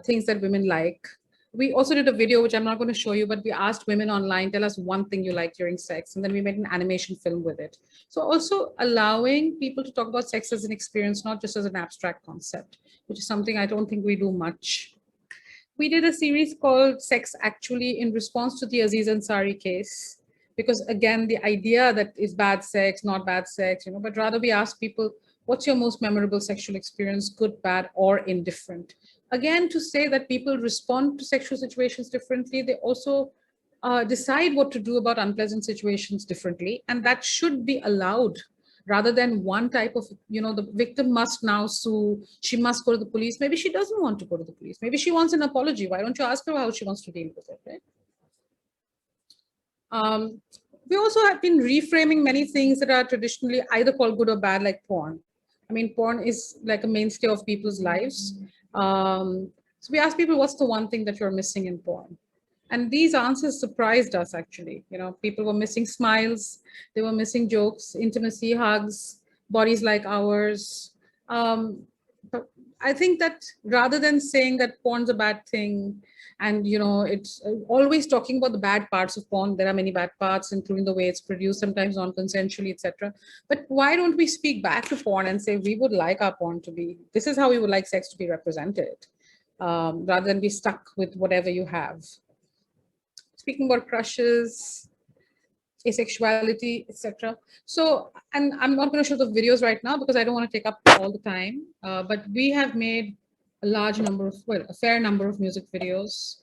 things that women like. We also did a video, which I'm not going to show you, but we asked women online, tell us one thing you like during sex. And then we made an animation film with it. So also allowing people to talk about sex as an experience, not just as an abstract concept, which is something I don't think we do much. We did a series called Sex Actually in response to the Aziz Ansari case. Because again, the idea that is bad sex, not bad sex, but rather we ask people, what's your most memorable sexual experience, good, bad, or indifferent? Again, to say that people respond to sexual situations differently, they also decide what to do about unpleasant situations differently, and that should be allowed rather than one type of, the victim must now sue, she must go to the police. Maybe she doesn't want to go to the police. Maybe she wants an apology. Why don't you ask her how she wants to deal with it, right? We also have been reframing many things that are traditionally either called good or bad, like porn. I mean, porn is like a mainstay of people's lives. So we ask people, what's the one thing that you're missing in porn? And these answers surprised us, actually. People were missing smiles, they were missing jokes, intimacy, hugs, bodies like ours. But I think that rather than saying that porn's a bad thing, and it's always talking about the bad parts of porn. There are many bad parts, including the way it's produced, sometimes non-consensually, etc. But why don't we speak back to porn and say we would like our porn to be, this is how we would like sex to be represented, rather than be stuck with whatever you have. Speaking about crushes, asexuality, etc. So, and I'm not going to show the videos right now because I don't want to take up all the time, but we have made a fair number of music videos,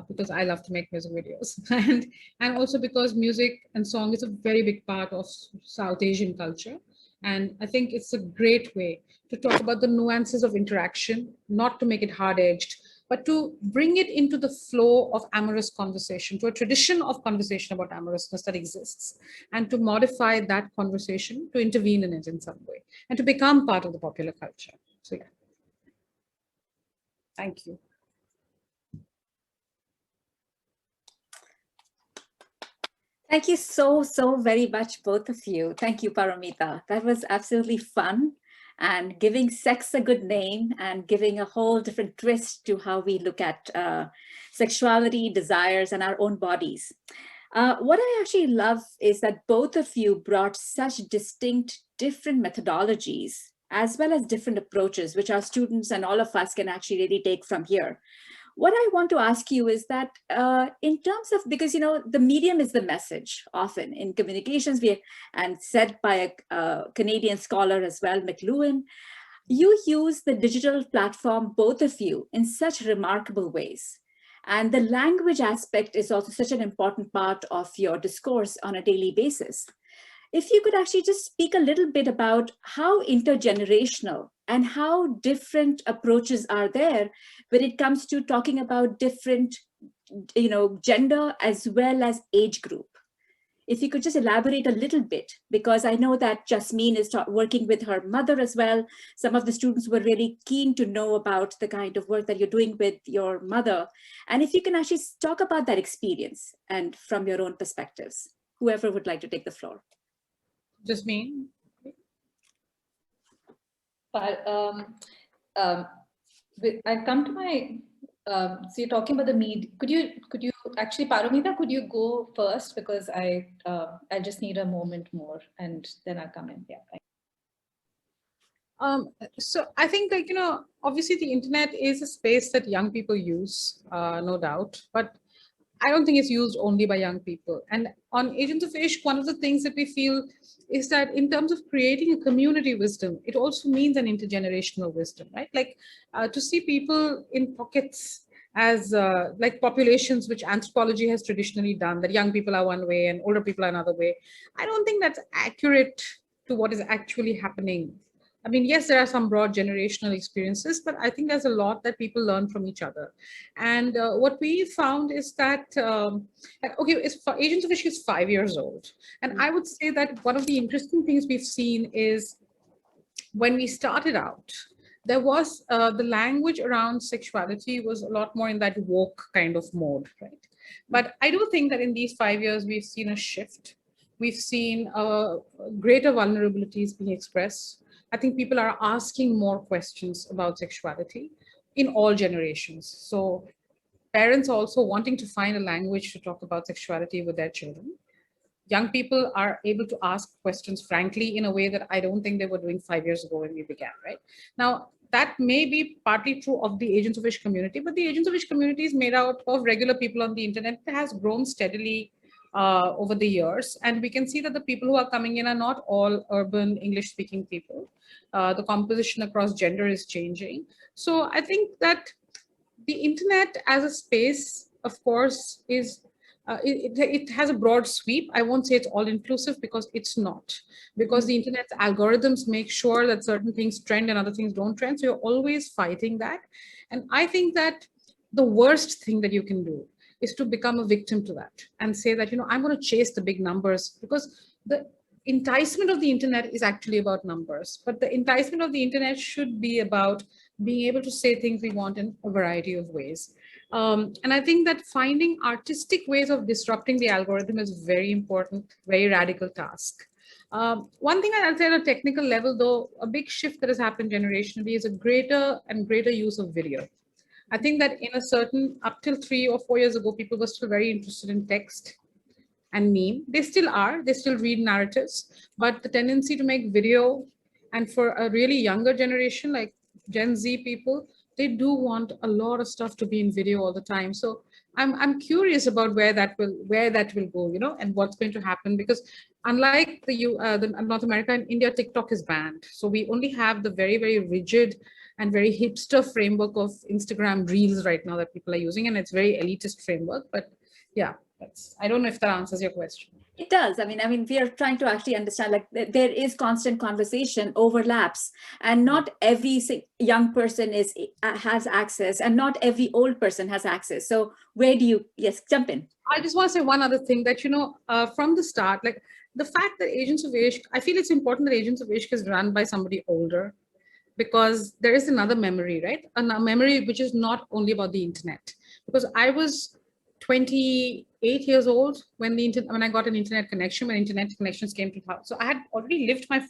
because I love to make music videos, and also because music and song is a very big part of South Asian culture. And I think it's a great way to talk about the nuances of interaction, not to make it hard-edged, but to bring it into the flow of amorous conversation, to a tradition of conversation about amorousness that exists, and to modify that conversation, to intervene in it in some way, and to become part of the popular culture. So yeah. Thank you. Thank you so very much, both of you. Thank you, Paromita. That was absolutely fun, and giving sex a good name and giving a whole different twist to how we look at sexuality, desires, and our own bodies. What I actually love is that both of you brought such distinct, different methodologies, as well as different approaches, which our students and all of us can actually really take from here. What I want to ask you is that in terms of, because, the medium is the message often in communications, and said by a Canadian scholar as well, McLuhan, you use the digital platform, both of you, in such remarkable ways. And the language aspect is also such an important part of your discourse on a daily basis. If you could actually just speak a little bit about how intergenerational and how different approaches are there when it comes to talking about different, gender as well as age group. If you could just elaborate a little bit, because I know that Jasmeen is working with her mother as well. Some of the students were really keen to know about the kind of work that you're doing with your mother. And if you can actually talk about that experience and from your own perspectives, whoever would like to take the floor. Jasmeen. I come to my, so you're talking about the need. Could you actually, Paromita, could you go first? Because I just need a moment more and then I'll come in. Yeah. So I think, obviously the internet is a space that young people use, no doubt, but I don't think it's used only by young people. And on Agents of Ishq, one of the things that we feel is that in terms of creating a community wisdom, it also means an intergenerational wisdom, right? Like to see people in pockets as like populations, which anthropology has traditionally done, that young people are one way and older people are another way. I don't think that's accurate to what is actually happening. I mean, yes, there are some broad generational experiences, but I think there's a lot that people learn from each other. And what we found is that, Agents of Ishq is 5 years old. And I would say that one of the interesting things we've seen is when we started out, there was the language around sexuality was a lot more in that woke kind of mode, right? But I do think that in these 5 years, we've seen a shift. We've seen greater vulnerabilities being expressed. I think people are asking more questions about sexuality in all generations. So parents are also wanting to find a language to talk about sexuality with their children. Young people are able to ask questions frankly in a way that I don't think they were doing 5 years ago when we began, right? Now, that may be partly true of the Agents of Ishq community, but the Agents of Ishq community is made out of regular people on the internet. It has grown steadily over the years. And we can see that the people who are coming in are not all urban English-speaking people. The composition across gender is changing. So I think that the internet as a space, of course, is it has a broad sweep. I won't say it's all inclusive because it's not. Because the internet's algorithms make sure that certain things trend and other things don't trend. So you're always fighting that. And I think that the worst thing that you can do is to become a victim to that and say that, I'm going to chase the big numbers, because the enticement of the internet is actually about numbers. But the enticement of the internet should be about being able to say things we want in a variety of ways. And I think that finding artistic ways of disrupting the algorithm is very important, very radical task. One thing I'll say at a technical level, though, a big shift that has happened generationally is a greater and greater use of video. I think that in a certain, up till 3 or 4 years ago, people were still very interested in text and meme. They still are, they still read narratives, but the tendency to make video, and for a really younger generation, like Gen Z people, they do want a lot of stuff to be in video all the time. So I'm curious about where that will go, and what's going to happen, because unlike the North America and India, TikTok is banned. So we only have the very, very rigid and very hipster framework of Instagram Reels right now that people are using, and it's very elitist framework. But yeah, I don't know if that answers your question. It does. I mean, we are trying to actually understand, like, there is constant conversation, overlaps, and not every young person has access, and not every old person has access. So where do you, yes, jump in. I just want to say one other thing that, from the start, like the fact that Agents of Ishq, I feel it's important that Agents of Ishq is run by somebody older, because there is another memory, right? A memory which is not only about the internet. Because I was 28 years old when I got an internet connection, when internet connections came to house. So I had already lived my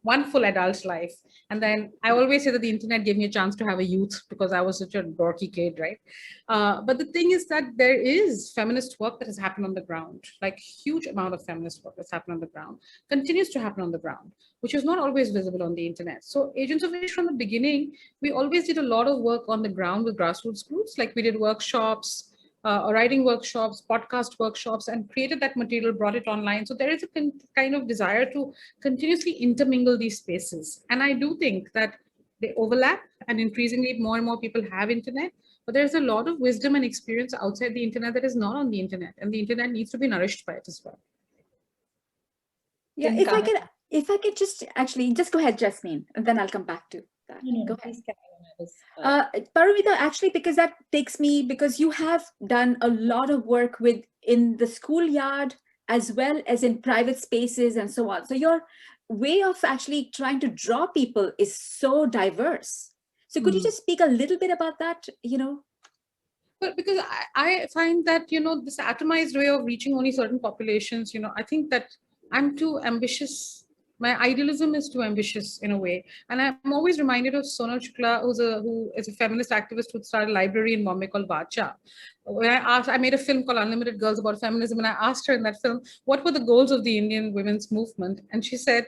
one full adult life. And then I always say that the internet gave me a chance to have a youth, because I was such a dorky kid, right? But the thing is that there is feminist work that has happened on the ground, like huge amount of feminist work that's happened on the ground, continues to happen on the ground, which is not always visible on the internet. So Agents of Ishq, from the beginning, we always did a lot of work on the ground with grassroots groups. Like we did workshops, writing workshops, podcast workshops, and created that material, brought it online. So there is a kind of desire to continuously intermingle these spaces. And I do think that they overlap, and increasingly more and more people have internet, but there's a lot of wisdom and experience outside the internet that is not on the internet, and the internet needs to be nourished by it as well. Yeah, if I could just go ahead, Jasmeen, and then I'll come back to that. Go ahead. Paromita, actually, because that takes me, because you have done a lot of work in the schoolyard as well as in private spaces and so on. So your way of actually trying to draw people is so diverse. So could you just speak a little bit about that, But because I find that, this atomized way of reaching only certain populations, I think that I'm too ambitious. My idealism is too ambitious in a way. And I'm always reminded of Sonal Shukla, who is a feminist activist who started a library in Bombay called Vacha. When I made a film called Unlimited Girls about feminism, and I asked her in that film, what were the goals of the Indian women's movement? And she said,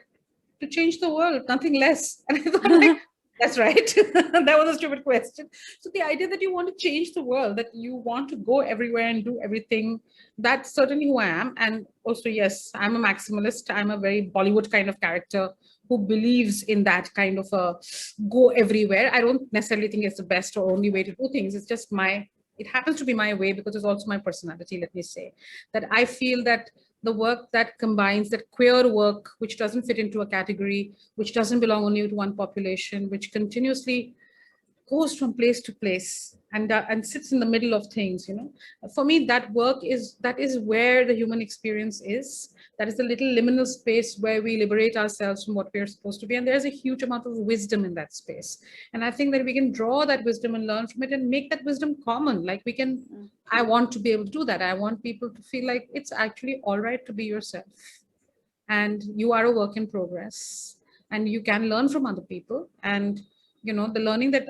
to change the world, nothing less. And I thought, like, that's right. That was a stupid question. So the idea that you want to change the world, that you want to go everywhere and do everything, that's certainly who I am. And also, yes, I'm a maximalist. I'm a very Bollywood kind of character who believes in that kind of a go everywhere. I don't necessarily think it's the best or only way to do things. It's just it happens to be my way, because it's also my personality, let me say. That I feel that the work that combines that queer work, which doesn't fit into a category, which doesn't belong only to one population, which continuously goes from place to place and sits in the middle of things, For me, that is where the human experience is. That is the little liminal space where we liberate ourselves from what we're supposed to be. And there's a huge amount of wisdom in that space. And I think that we can draw that wisdom and learn from it and make that wisdom common. Like I want to be able to do that. I want people to feel like it's actually all right to be yourself. And you are a work in progress. And you can learn from other people. And the learning that,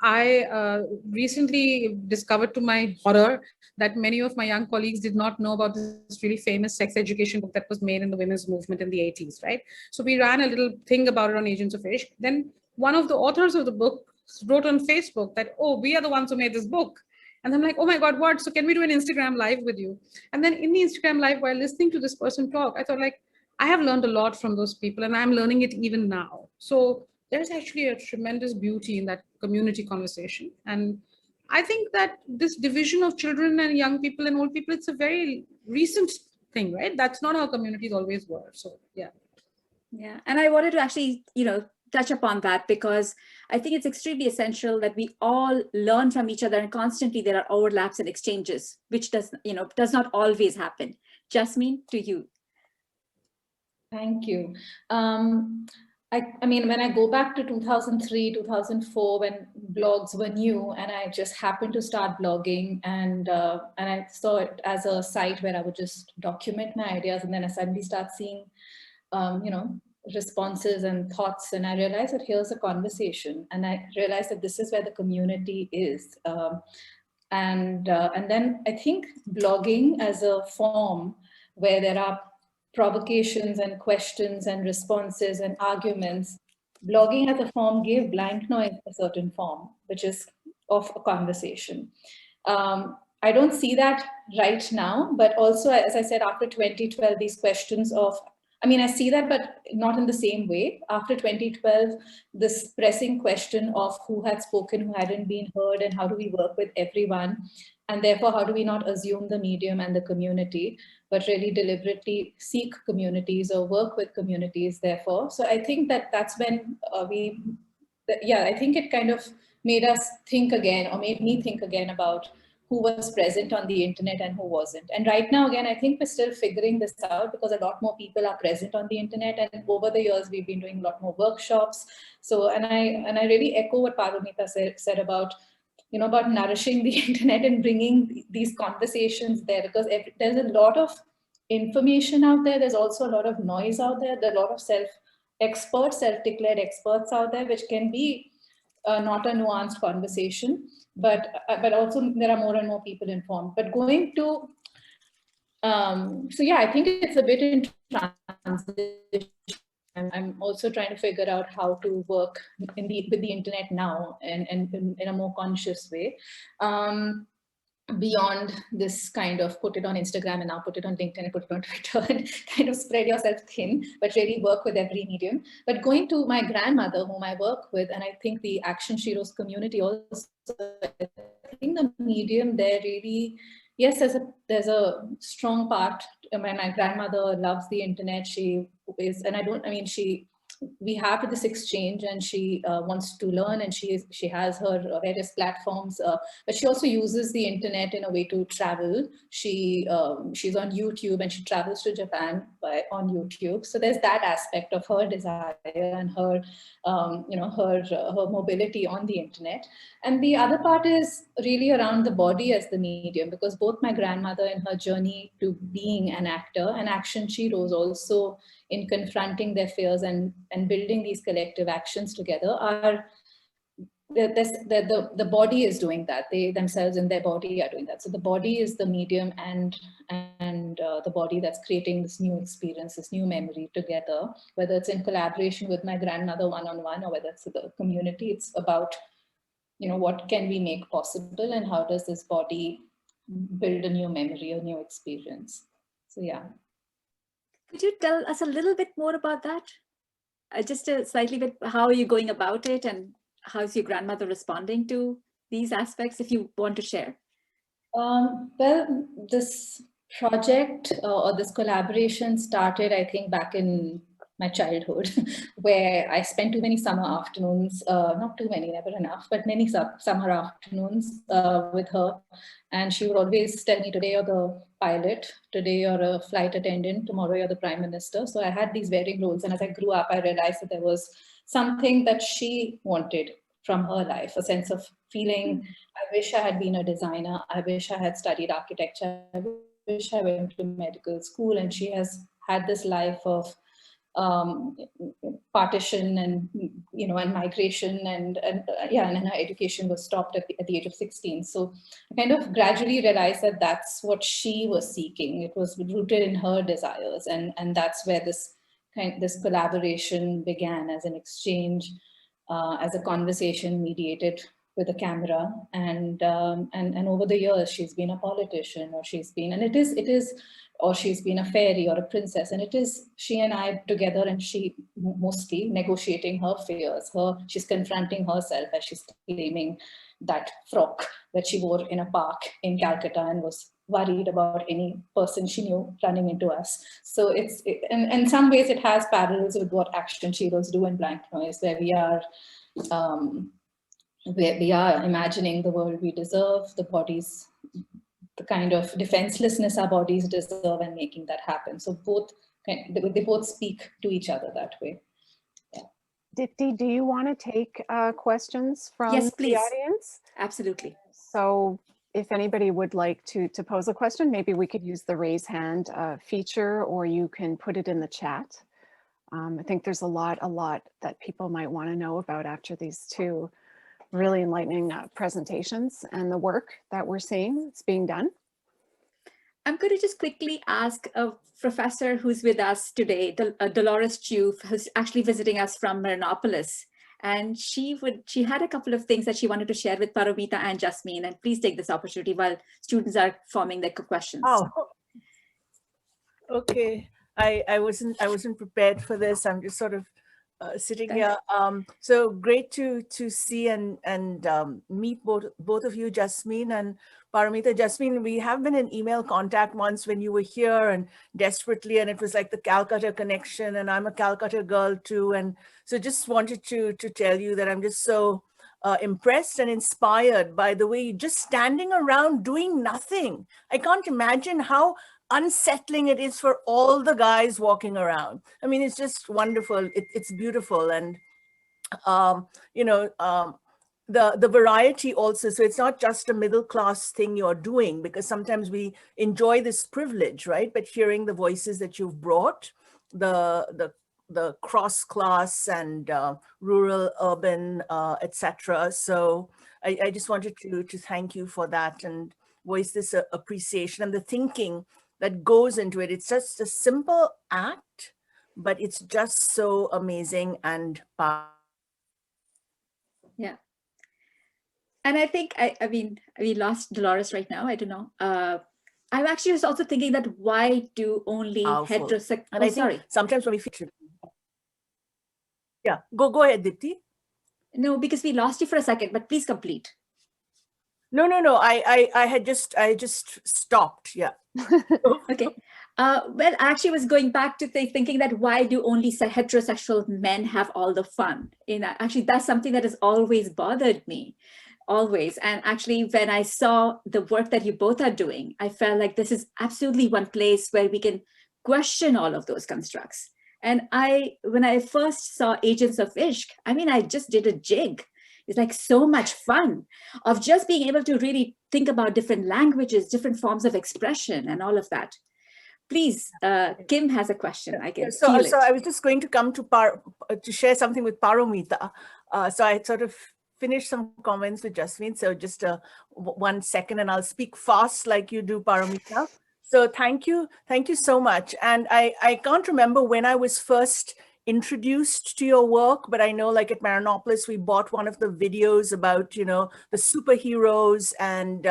I recently discovered, to my horror, that many of my young colleagues did not know about this really famous sex education book that was made in the women's movement in the 80s, right? So we ran a little thing about it on Agents of Ishq. Then one of the authors of the book wrote on Facebook that, oh, we are the ones who made this book. And I'm like, oh my God, what? So can we do an Instagram live with you? And then in the Instagram live, while listening to this person talk, I thought, like, I have learned a lot from those people, and I'm learning it even now. So there's actually a tremendous beauty in that community conversation. And I think that this division of children and young people and old people, it's a very recent thing, right? That's not how communities always were. So, yeah. Yeah, and I wanted to actually, touch upon that because I think it's extremely essential that we all learn from each other, and constantly there are overlaps and exchanges, which does not always happen. Jasmeen, to you. Thank you. I mean, when I go back to 2003, 2004, when blogs were new, and I just happened to start blogging, and I saw it as a site where I would just document my ideas, and then I suddenly start seeing, responses and thoughts, and I realized that here's a conversation, and I realized that this is where the community is. And then I think blogging as a form where there are provocations and questions and responses and arguments, blogging as a form gave Blind Noise a certain form, which is of a conversation. I don't see that right now, but also, as I said, after 2012, these questions of, I see that, but not in the same way. After 2012, this pressing question of who had spoken, who hadn't been heard, and how do we work with everyone? And therefore, how do we not assume the medium and the community, but really deliberately seek communities or work with communities, therefore. So I think that that's when I think it kind of made us think again, or made me think again about who was present on the internet and who wasn't. And right now, again, I think we're still figuring this out because a lot more people are present on the internet. And over the years, we've been doing a lot more workshops. So, and I really echo what Paromita said about, about nourishing the internet and bringing these conversations there, because there's a lot of information out there. There's also a lot of noise out there. There are a lot of self-declared experts out there, which can be not a nuanced conversation, but also there are more and more people informed. But going to, so yeah, I think it's a bit in transition. I'm also trying to figure out how to work with the internet now and in a more conscious way. Beyond this kind of put it on Instagram and now put it on LinkedIn and put it on Twitter and kind of spread yourself thin, but really work with every medium. But going to my grandmother, whom I work with, and I think the Action Sheroes community also, I think the medium there really, yes, there's a strong part. My grandmother loves the internet. She is, and we have this exchange, and she wants to learn, and she has her various platforms, but she also uses the internet in a way to travel. She's on YouTube, and she travels to Japan on YouTube. So there's that aspect of her desire and her her mobility on the internet. And the other part is really around the body as the medium, because both my grandmother in her journey to being an actor and Action Sheroes also in confronting their fears and building these collective actions together are, the body is doing that. They themselves in their body are doing that. So the body is the medium and the body that's creating this new experience, this new memory together, whether it's in collaboration with my grandmother one-on-one or whether it's the community. It's about, what can we make possible and how does this body build a new memory, a new experience. So yeah. Could you tell us a little bit more about that? Just a slightly bit, how are you going about it and how's your grandmother responding to these aspects, if you want to share? Well, this project or this collaboration started, I think, back in my childhood, where I spent too many summer afternoons, not too many, never enough, but many summer afternoons with her. And she would always tell me, today you're the pilot, today you're a flight attendant, tomorrow you're the prime minister. So I had these varying roles. And as I grew up, I realized that there was something that she wanted from her life, a sense of feeling, I wish I had been a designer, I wish I had studied architecture, I wish I went to medical school. And she has had this life of partition and and migration and her education was stopped at the age of 16. So I kind of gradually realized that that's what she was seeking. It was rooted in her desires, and that's where this collaboration began, as an exchange, as a conversation mediated with a camera, and over the years she's been a politician, or she's been, or she's been a fairy or a princess, and it is she and I together, and she mostly negotiating her fears. She's confronting herself as she's claiming that frock that she wore in a park in Calcutta and was worried about any person she knew running into us. So in some ways it has parallels with what action heroes do in Blank Noise, where we are imagining the world we deserve, the bodies, the kind of defenselessness our bodies deserve, and making that happen. So they both speak to each other that way. Yeah. Dipti, do you want to take questions from Yes, please. the audience? Absolutely. So if anybody would like to pose a question, maybe we could use the raise hand feature, or you can put it in the chat. I think there's a lot that people might want to know about after these two really enlightening presentations and the work that we're seeing it's being done. I'm going to just quickly ask a professor who's with us today, Dolores Chu, who's actually visiting us from Marinopolis. And she had a couple of things that she wanted to share with Paromita and Jasmeen. And please take this opportunity while students are forming their questions. Oh, okay. I wasn't prepared for this. I'm just sort of sitting here. So great to see and meet both of you, Jasmeen and Paromita. Jasmeen, we have been in email contact once when you were here, and desperately, and it was like the Calcutta connection, and I'm a Calcutta girl too. And so just wanted to tell you that I'm just so impressed and inspired by the way you're just standing around doing nothing. I can't imagine how unsettling it is for all the guys walking around. I mean, it's just wonderful. It's beautiful. And, the variety also. So it's not just a middle class thing you're doing, because sometimes we enjoy this privilege, right? But hearing the voices that you've brought, the cross class and rural, urban, etc. So I just wanted to thank you for that and voice this appreciation and the thinking that goes into it. It's just a simple act, but it's just so amazing and powerful. Yeah. And I think, I mean, we lost Dolores right now. I don't know. I'm actually was also thinking that why do only heterosexual, and I think sometimes when we feature. Yeah, go ahead, Dipti. No, because we lost you for a second, but please complete. No. I had just stopped. Yeah. Okay. Well, I actually was going back to thinking that why do only heterosexual men have all the fun? Actually, that's something that has always bothered me, always. And actually, when I saw the work that you both are doing, I felt like this is absolutely one place where we can question all of those constructs. And when I first saw Agents of Ishq, I mean, I just did a jig. It's like so much fun of just being able to really think about different languages, different forms of expression and all of that. Please, Kim has a question. I can feel it. So I was just going to come to share something with Paromita. So I sort of finished some comments with Jasmeen. So just 1 second, and I'll speak fast like you do, Paromita. So thank you so much. And I can't remember when I was first introduced to your work, but I know like at Marinopolis, we bought one of the videos about, the superheroes, and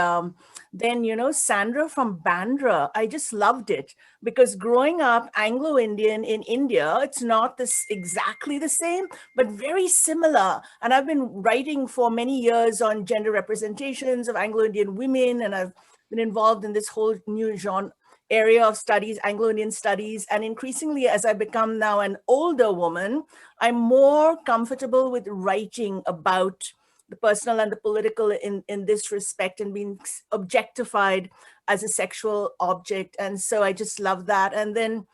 then, Sandra from Bandra. I just loved it because growing up Anglo-Indian in India, it's not exactly the same, but very similar. And I've been writing for many years on gender representations of Anglo-Indian women, and I've been involved in this whole new genre area of studies, Anglo-Indian studies. And increasingly, as I become now an older woman, I'm more comfortable with writing about the personal and the political in this respect, and being objectified as a sexual object. And so I just love that. And then,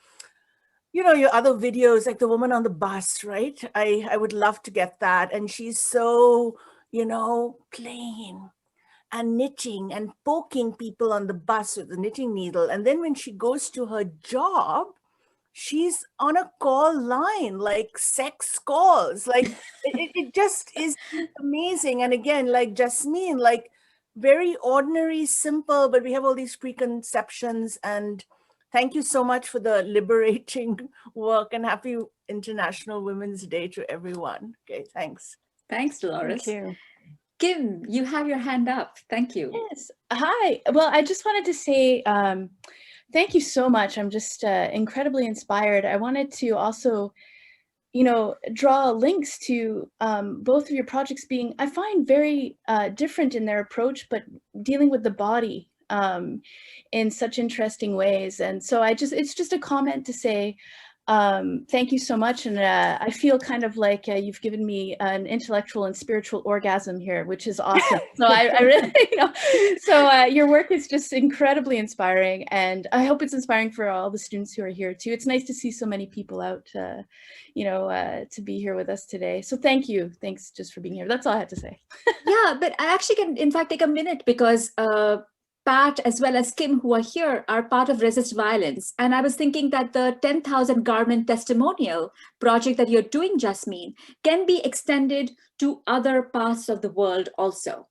your other videos, like the woman on the bus, right? I would love to get that. And she's so, plain and knitting and poking people on the bus with the knitting needle. And then when she goes to her job, she's on a call line, like sex calls. Like it just is amazing. And again, like Jasmeen, like very ordinary, simple, but we have all these preconceptions. And thank you so much for the liberating work, and happy International Women's Day to everyone. Okay, thanks. Thanks, Dolores. Thank you. Kim, you have your hand up. Thank you. Yes. Hi. Well, I just wanted to say thank you so much. I'm just incredibly inspired. I wanted to also, draw links to both of your projects being, I find, very different in their approach, but dealing with the body in such interesting ways. And so it's just a comment to say, thank you so much. And I feel kind of like you've given me an intellectual and spiritual orgasm here, which is awesome. So I really, so your work is just incredibly inspiring. And I hope it's inspiring for all the students who are here too. It's nice to see so many people out, to be here with us today. So thank you. Thanks just for being here. That's all I had to say. Yeah, but I actually can, in fact, take a minute because Pat, as well as Kim, who are here, are part of Resist Violence. And I was thinking that the 10,000 garment testimonial project that you're doing, Jasmeen, can be extended to other parts of the world also.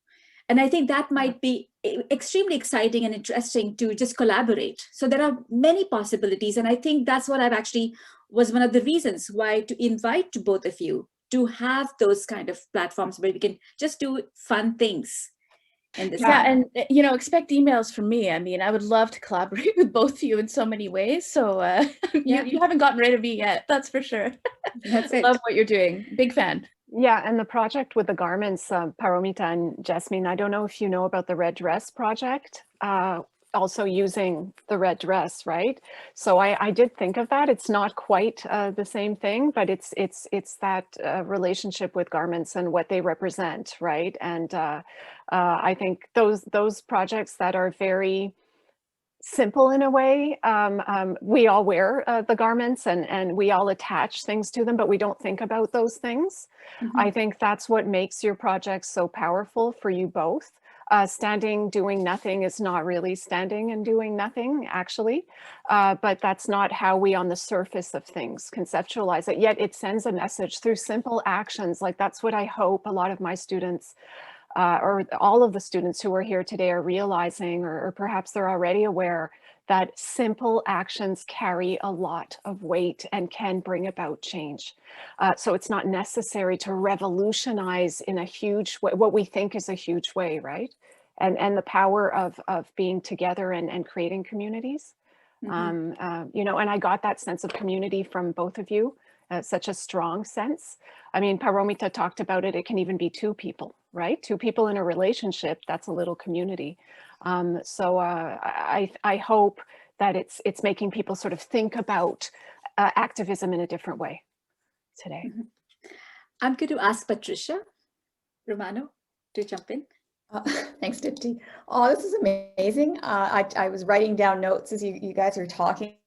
And I think that might be extremely exciting and interesting to just collaborate. So there are many possibilities. And I think that's what I've actually was one of the reasons why to invite to both of you to have those kind of platforms where we can just do fun things. Yeah, and expect emails from me. I mean, I would love to collaborate with both of you in so many ways. So you haven't gotten rid of me yet, that's for sure. That's it. Love what you're doing. Big fan. Yeah, and the project with the garments, Paromita and Jasmeen, I don't know if you know about the Red Dress project, also using the red dress, right? So I did think of that. It's not quite the same thing, but it's that relationship with garments and what they represent, right? And I think those projects that are very simple in a way, we all wear the garments and we all attach things to them, but we don't think about those things. Mm-hmm. I think that's what makes your project so powerful for you both. Standing, doing nothing is not really standing and doing nothing, actually, but that's not how we on the surface of things conceptualize it, yet it sends a message through simple actions. Like that's what I hope a lot of my students or all of the students who are here today are realizing, or perhaps they're already aware, that simple actions carry a lot of weight and can bring about change. So it's not necessary to revolutionize in a huge way, what we think is a huge way, right? And the power of being together and creating communities. Mm-hmm. And I got that sense of community from both of you, such a strong sense. I mean, Paromita talked about it. It can even be two people, right? Two people in a relationship, that's a little community. So I hope that it's making people sort of think about activism in a different way today. Mm-hmm. I'm going to ask Patricia Romano to jump in. Thanks, Dipti. Oh, this is amazing. I was writing down notes as you guys are talking.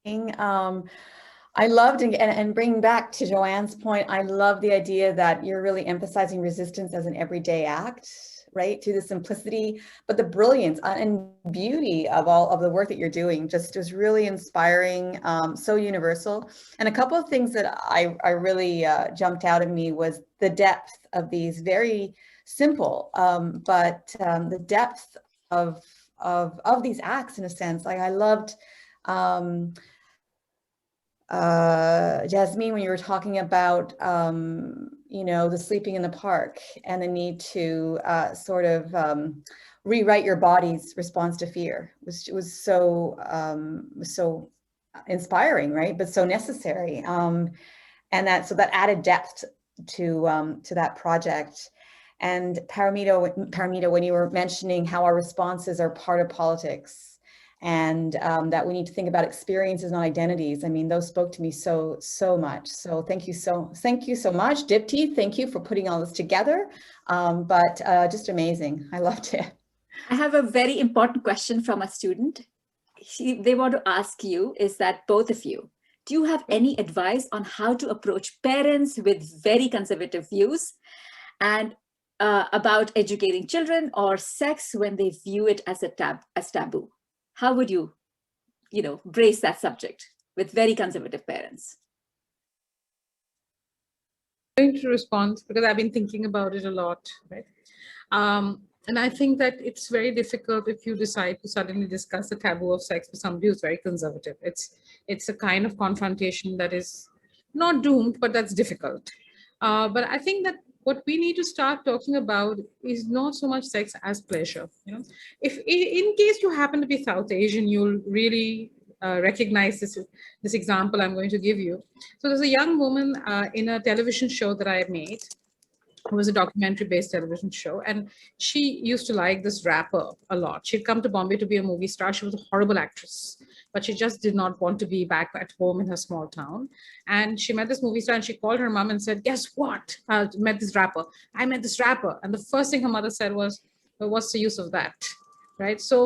I loved, and bringing back to Joanne's point, I love the idea that you're really emphasizing resistance as an everyday act, right? To the simplicity, but the brilliance and beauty of all of the work that you're doing just was really inspiring, so universal. And a couple of things that I really jumped out at me was the depth of these very simple, but the depth of these acts, in a sense. Like I loved, Jasmeen, when you were talking about, the sleeping in the park and the need to sort of rewrite your body's response to fear, which was so inspiring, right? But so necessary. And that added depth to that project. And Paromita, when you were mentioning how our responses are part of politics, and that we need to think about experiences, not identities. I mean, those spoke to me so much. So thank you so much, Dipti. Thank you for putting all this together. But just amazing. I loved it. I have a very important question from a student. They want to ask you is that both of you, do you have any advice on how to approach parents with very conservative views and about educating children or sex when they view it as taboo? How would you, brace that subject with very conservative parents? I'm going to respond because I've been thinking about it a lot, right? And I think that it's very difficult if you decide to suddenly discuss the taboo of sex with somebody who's very conservative. It's a kind of confrontation that is not doomed, but that's difficult. But I think that what we need to start talking about is not so much sex as pleasure. If in case you happen to be South Asian, you'll really recognize this example I'm going to give you. So there's a young woman in a television show that I made. It was a documentary-based television show, and she used to like this rapper a lot. She'd come to Bombay to be a movie star. She was a horrible actress, but she just did not want to be back at home in her small town. And she met this movie star, and she called her mom and said, "Guess what? I met this rapper. I met this rapper." And the first thing her mother said was, "Well, what's the use of that?" Right? So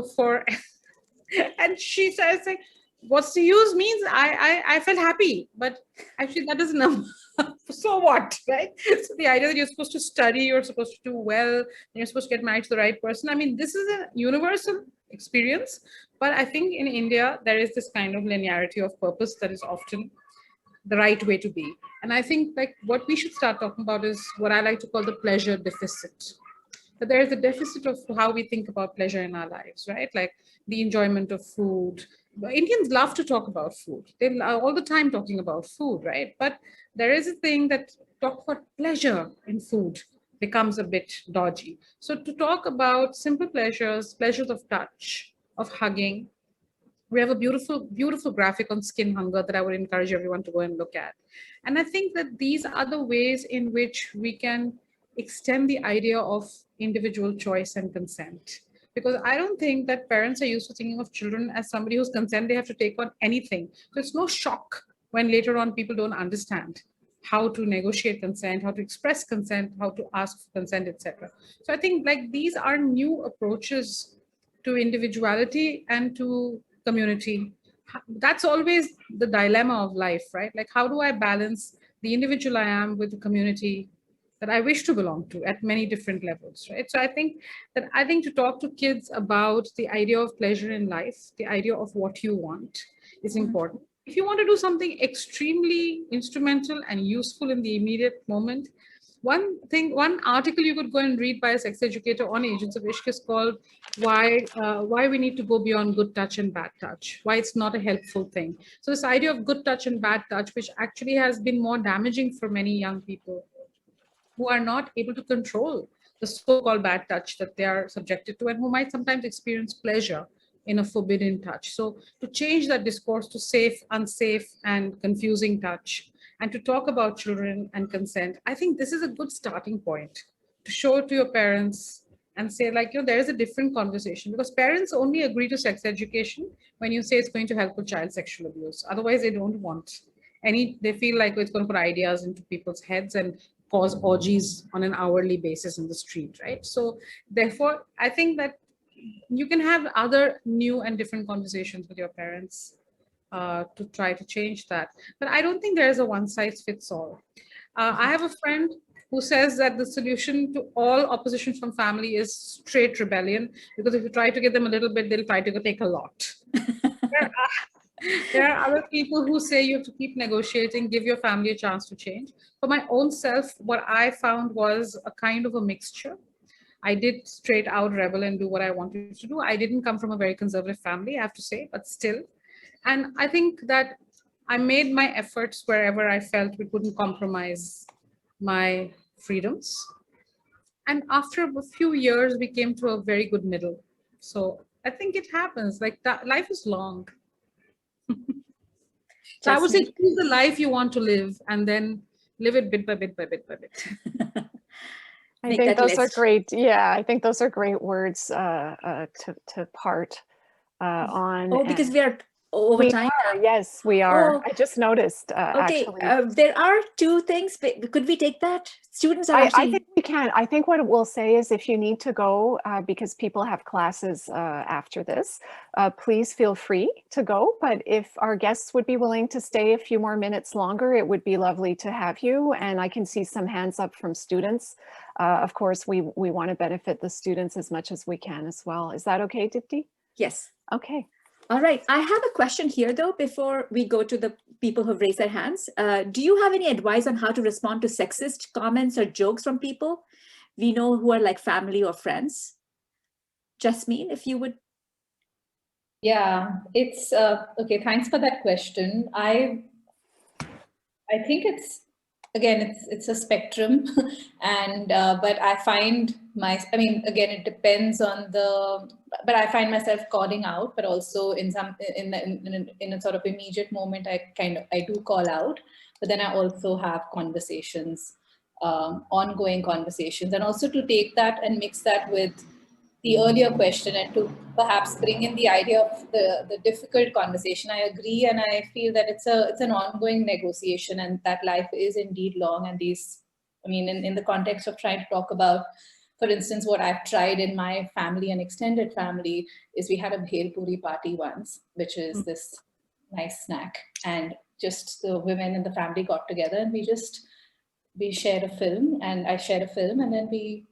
and she says, like, "What's the use?" means I felt happy, but actually that doesn't know. So what, right? So the idea that you're supposed to study, you're supposed to do well, and you're supposed to get married to the right person. I mean, this is a universal experience, but I think in India, there is this kind of linearity of purpose that is often the right way to be. And I think like what we should start talking about is what I like to call the pleasure deficit. That there is a deficit of how we think about pleasure in our lives, right? Like the enjoyment of food. Indians love to talk about food. They are all the time talking about food, right? But there is a thing that talk about pleasure in food becomes a bit dodgy. So to talk about simple pleasures, pleasures of touch, of hugging, we have a beautiful, beautiful graphic on skin hunger that I would encourage everyone to go and look at. And I think that these are the ways in which we can extend the idea of individual choice and consent. Because I don't think that parents are used to thinking of children as somebody whose consent they have to take on anything. So it's no shock when later on people don't understand how to negotiate consent, how to express consent, how to ask for consent, etc. So I think like these are new approaches to individuality and to community. That's always the dilemma of life, right? Like, how do I balance the individual I am with the community that I wish to belong to at many different levels, right? So I think to talk to kids about the idea of pleasure in life, the idea of what you want is important. If you want to do something extremely instrumental and useful in the immediate moment, one article you could go and read by a sex educator on Agents of Ishq is called why we need to go beyond good touch and bad touch, why it's not a helpful thing. So this idea of good touch and bad touch, which actually has been more damaging for many young people who are not able to control the so-called bad touch that they are subjected to and who might sometimes experience pleasure in a forbidden touch. So to change that discourse to safe, unsafe, and confusing touch, and to talk about children and consent, I think this is a good starting point to show it to your parents and say, like, there is a different conversation, because parents only agree to sex education when you say it's going to help with child sexual abuse. Otherwise, they don't want they feel like it's going to put ideas into people's heads and cause orgies on an hourly basis in the street, right? So therefore, I think that you can have other new and different conversations with your parents to try to change that. But I don't think there is a one size fits all. I have a friend who says that the solution to all opposition from family is straight rebellion, because if you try to get them a little bit, they'll try to take a lot. There are other people who say you have to keep negotiating, give your family a chance to change. For my own self, what I found was a kind of a mixture. I did straight out rebel and do what I wanted to do. I didn't come from a very conservative family, I have to say, but still. And I think that I made my efforts wherever I felt we couldn't compromise my freedoms. And after a few years, we came to a very good middle. So I think it happens, like that. Life is long. So I would say choose the life you want to live and then live it bit by bit by bit by bit. I think those are great. Yeah, I think those are great words to part on. Oh, because we are over time. Yes, we are. Oh, I just noticed. Okay, actually. There are two things. Could we take that? Students are I think we can. I think what we'll say is if you need to go, because people have classes after this, please feel free to go. But if our guests would be willing to stay a few more minutes longer, it would be lovely to have you. And I can see some hands up from students. Of course, we want to benefit the students as much as we can as well. Is that okay, Dipti? Yes. Okay. All right. I have a question here, though, before we go to the people who've raised their hands. Do you have any advice on how to respond to sexist comments or jokes from people we know who are like family or friends? Jasmeen, if you would. Yeah, it's okay. Thanks for that question. I think it's again, it's a spectrum, and but I find again, it depends on but I find myself calling out, but also in a sort of immediate moment, I do call out, but then I also have conversations, ongoing conversations, and also to take that and mix that with the earlier question and to perhaps bring in the idea of the difficult conversation. I agree, and I feel that it's an ongoing negotiation, and that life is indeed long. And in the context of trying to talk about, for instance, what I've tried in my family and extended family is we had a bhel puri party once, which is this nice snack, and just the women in the family got together and we shared a film, and I shared a film, and then we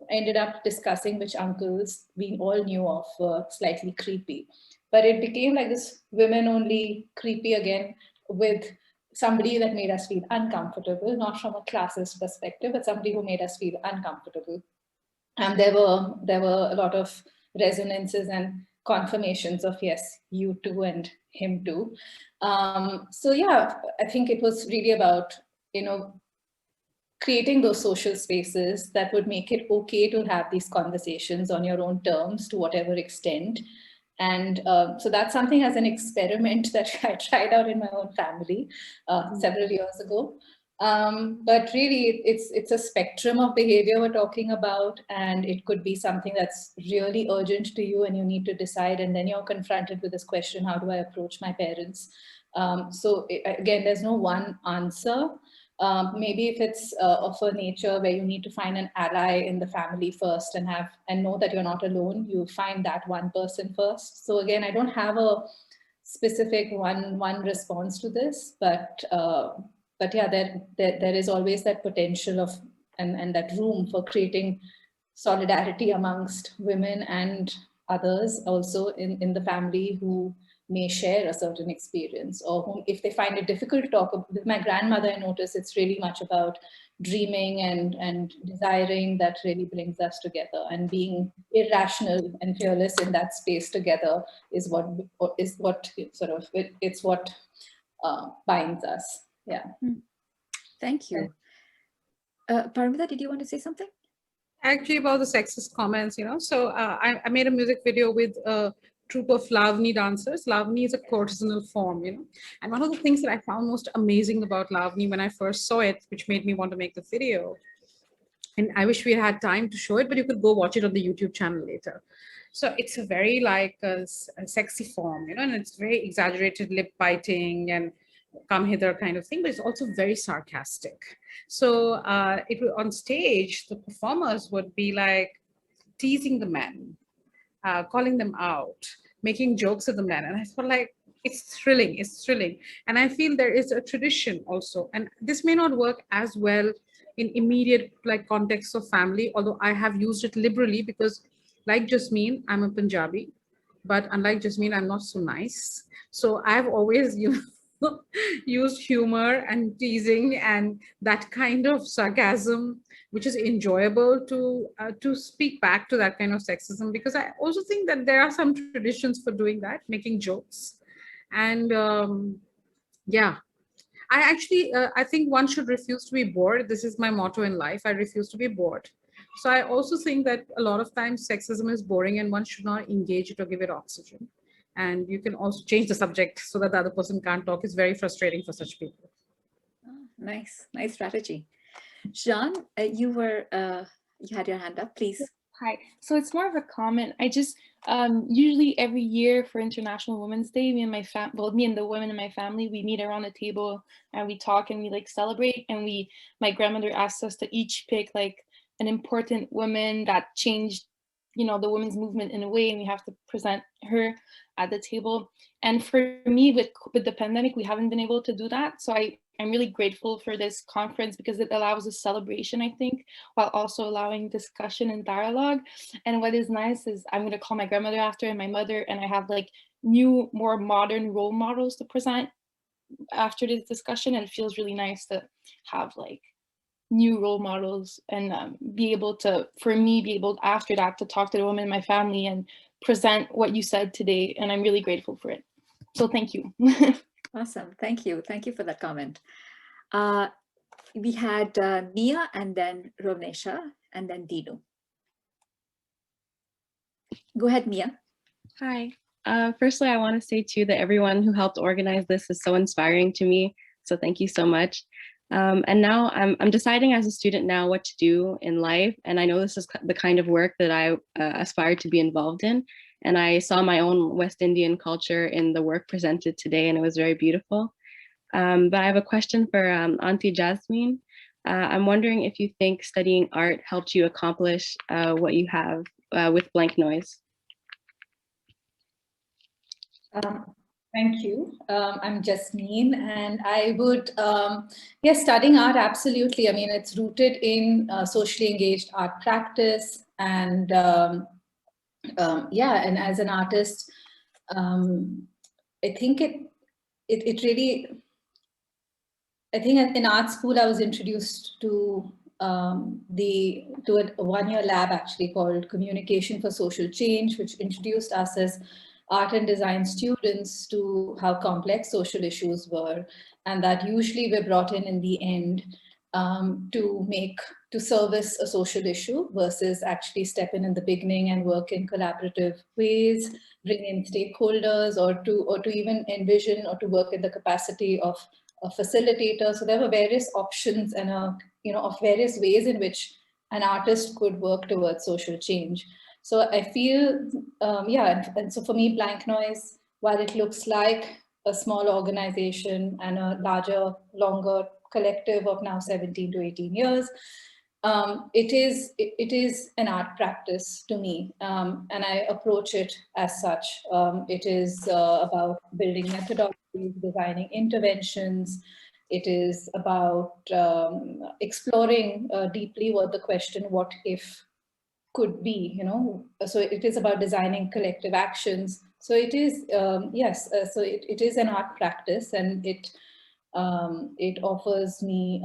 ended up discussing which uncles we all knew of were slightly creepy. But it became like this women only creepy again, with somebody that made us feel uncomfortable, not from a classist perspective, but somebody who made us feel uncomfortable. And there were a lot of resonances and confirmations of, yes, you too and him too. So yeah, I think it was really about, creating those social spaces that would make it okay to have these conversations on your own terms to whatever extent. And so that's something as an experiment that I tried out in my own family several years ago. But really, it's a spectrum of behavior we're talking about, and it could be something that's really urgent to you and you need to decide, and then you're confronted with this question, how do I approach my parents? Again, there's no one answer. Maybe if it's of a nature where you need to find an ally in the family first and know that you're not alone, you find that one person first. So again, I don't have a specific one response to this, but yeah, there is always that potential of and that room for creating solidarity amongst women and others also in the family who may share a certain experience, or whom, if they find it difficult to talk with my grandmother, I notice it's really much about dreaming and desiring that really brings us together, and being irrational and fearless in that space together is what binds us. Yeah. Thank you. Paromita, did you want to say something? Actually, about the sexist comments, so I made a music video with a troupe of Lavani dancers. Lavani is a courtesanal form, and one of the things that I found most amazing about Lavani when I first saw it, which made me want to make the video, and I wish we had time to show it, but you could go watch it on the YouTube channel later. So it's a very a sexy form, and it's very exaggerated lip biting and come hither kind of thing, but it's also very sarcastic. So on stage, the performers would be teasing the men, calling them out, making jokes at the men. And I felt it's thrilling. And I feel there is a tradition also. And this may not work as well in immediate context of family, although I have used it liberally because like Jasmeen, I'm a Punjabi, but unlike Jasmeen, I'm not so nice. So I've always, used humor and teasing and that kind of sarcasm, which is enjoyable to speak back to that kind of sexism, because I also think that there are some traditions for doing that, making jokes. And yeah, I think one should refuse to be bored. This is my motto in life. I refuse to be bored. So I also think that a lot of times sexism is boring and one should not engage it or give it oxygen. And you can also change the subject so that the other person can't talk. It's very frustrating for such people. Oh, nice strategy. Jean, you had your hand up, please. Hi. So it's more of a comment. I just usually every year for International Women's Day, me and the women in my family, we meet around a table and we talk and we celebrate. And my grandmother asked us to each pick an important woman that changed, the women's movement in a way, and we have to present her at the table. And for me, with the pandemic, we haven't been able to do that. So I'm really grateful for this conference because it allows a celebration, I think, while also allowing discussion and dialogue. And what is nice is I'm going to call my grandmother after and my mother, and I have new, more modern role models to present after this discussion. And it feels really nice to have new role models and be able after that to talk to the women in my family and present what you said today. And I'm really grateful for it. So thank you. Awesome. Thank you for that comment. we had Mia and then Rovnesha and then Dino. Go ahead, Mia. Hi. Firstly, I want to say too that everyone who helped organize this is so inspiring to me. So thank you so much. And now I'm deciding as a student now what to do in life. And I know this is the kind of work that I aspire to be involved in. And I saw my own West Indian culture in the work presented today, and it was very beautiful. But I have a question for Auntie Jasmeen. I'm wondering if you think studying art helped you accomplish what you have with Blank Noise. Thank you. I'm Jasmeen, and I would, yes, studying art, absolutely. I mean, it's rooted in socially engaged art practice, and yeah, and as an artist, I think it really, I think in art school, I was introduced to a one-year lab actually called Communication for Social Change, which introduced us as art and design students to how complex social issues were, and that usually we're brought in the end to service a social issue versus actually step in the beginning and work in collaborative ways, bring in stakeholders, or to even envision or to work in the capacity of a facilitator. So there were various options and of various ways in which an artist could work towards social change. So I feel, yeah, and so for me, Blank Noise, while it looks like a small organization and a larger, longer collective of now 17 to 18 years, it is an art practice to me, and I approach it as such. It is about building methodologies, designing interventions. It is about exploring deeply what the question, what if, could be, so it is about designing collective actions. So it is, yes, so it is an art practice, and it offers me,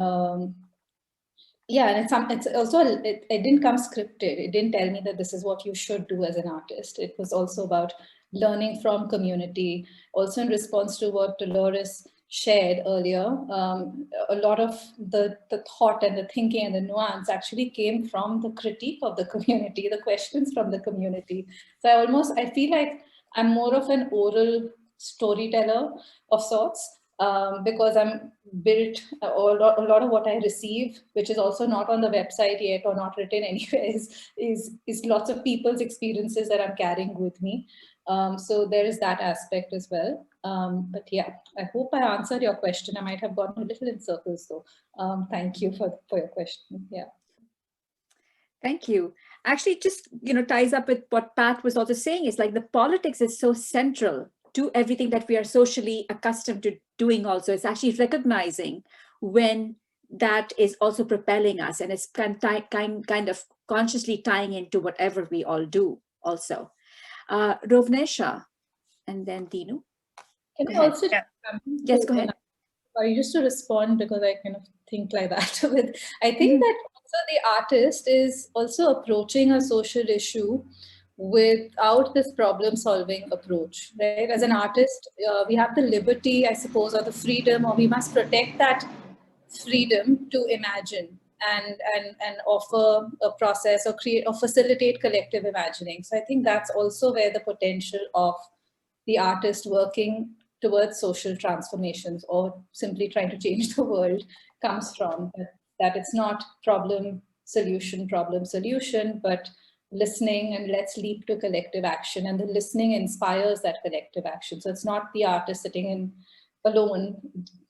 yeah, and it's also, it didn't come scripted. It didn't tell me that this is what you should do as an artist. It was also about learning from community. Also in response to what Dolores shared earlier, a lot of the thought and the thinking and the nuance actually came from the critique of the community, the questions from the community. So I feel like I'm more of an oral storyteller of sorts, because I'm built, a lot of what I receive, which is also not on the website yet or not written anywhere, is lots of people's experiences that I'm carrying with me. So there is that aspect as well. But yeah, I hope I answered your question. I might have gone a little in circles though. Thank you for your question. Yeah. Thank you. Actually, just ties up with what Pat was also saying, is like the politics is so central to everything that we are socially accustomed to doing. Also, it's actually recognizing when that is also propelling us, and it's kind of consciously tying into whatever we all do also. Rovnesha, and then Dinu. Can I also yes, go ahead. Sorry, just to respond, because I kind of think like that. I think that also the artist is also approaching a social issue without this problem-solving approach, right? As an artist, we have the liberty, I suppose, or the freedom, or we must protect that freedom to imagine and offer a process or create or facilitate collective imagining. So I think that's also where the potential of the artist working towards social transformations or simply trying to change the world comes from. That it's not problem solution, but listening, and let's leap to collective action. And the listening inspires that collective action. So it's not the artist sitting in alone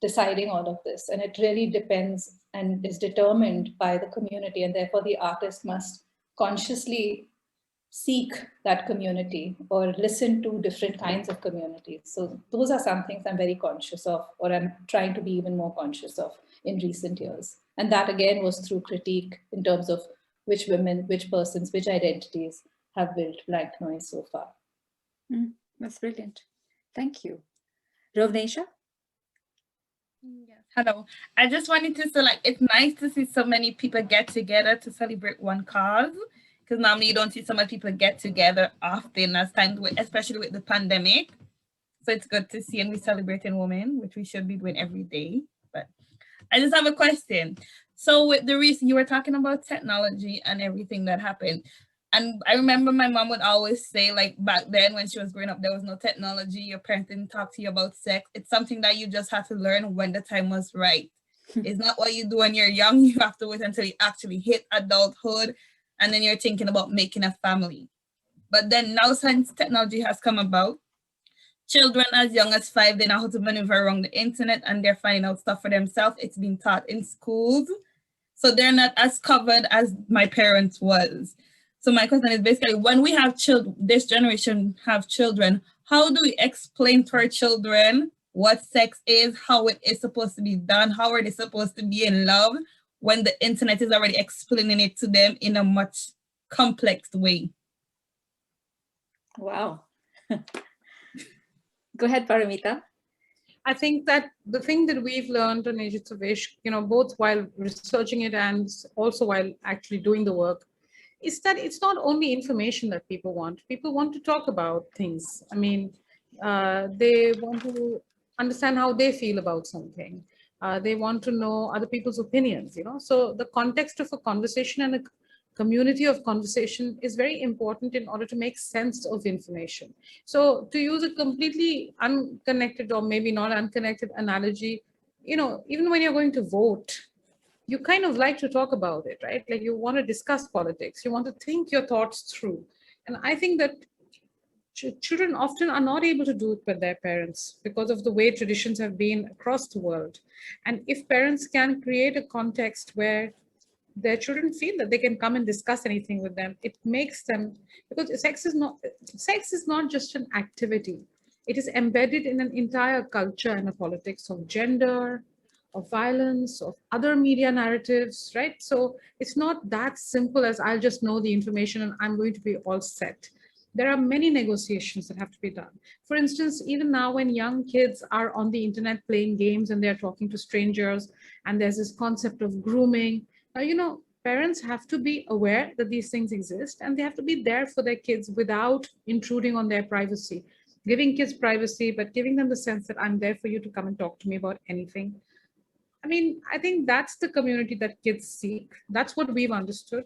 deciding all of this. And it really depends and is determined by the community. And therefore the artist must consciously seek that community or listen to different kinds of communities. So those are some things I'm very conscious of, or I'm trying to be even more conscious of in recent years. And that again was through critique in terms of which women, which persons, which identities have built Blank Noise so far. That's brilliant. Thank you. Rovnesha? Yes, hello. I just wanted to say, like, it's nice to see so many people get together to celebrate one cause, because normally you don't see so many people get together often as times, especially with the pandemic. So it's good to see, and we're celebrating women, which we should be doing every day. But I just have a question. So with the reason you were talking about technology and everything that happened, and I remember my mom would always say, like back then when she was growing up, there was no technology. Your parents didn't talk to you about sex. It's something that you just have to learn when the time was right. It's not what you do when you're young. You have to wait until you actually hit adulthood, and then you're thinking about making a family. But then now since technology has come about, children as young as 5, they know how to maneuver around the internet and they're finding out stuff for themselves. It's been taught in schools. So they're not as covered as my parents was. So my question is basically, when we have children, this generation have children, how do we explain to our children what sex is, how it is supposed to be done, how are they supposed to be in love when the internet is already explaining it to them in a much complex way? Wow. Go ahead, Paromita. I think that the thing that we've learned on Agents of Ishq, both while researching it and also while actually doing the work, is that it's not only information that people want. People want to talk about things. I mean, they want to understand how they feel about something. They want to know other people's opinions, So the context of a conversation and a community of conversation is very important in order to make sense of information. So to use a completely unconnected or maybe not unconnected analogy, even when you're going to vote, you kind of like to talk about it, right? Like you want to discuss politics, you want to think your thoughts through. And I think that children often are not able to do it with their parents because of the way traditions have been across the world. And if parents can create a context where their children feel that they can come and discuss anything with them, it makes them, because sex is not just an activity. It is embedded in an entire culture and a politics of gender, of violence, of other media narratives, right? So it's not that simple as I'll just know the information and I'm going to be all set. There are many negotiations that have to be done. For instance, even now when young kids are on the internet playing games and they're talking to strangers, and there's this concept of grooming, parents have to be aware that these things exist and they have to be there for their kids without intruding on their privacy, giving kids privacy, but giving them the sense that I'm there for you to come and talk to me about anything. I mean, I think that's the community that kids seek. That's what we've understood.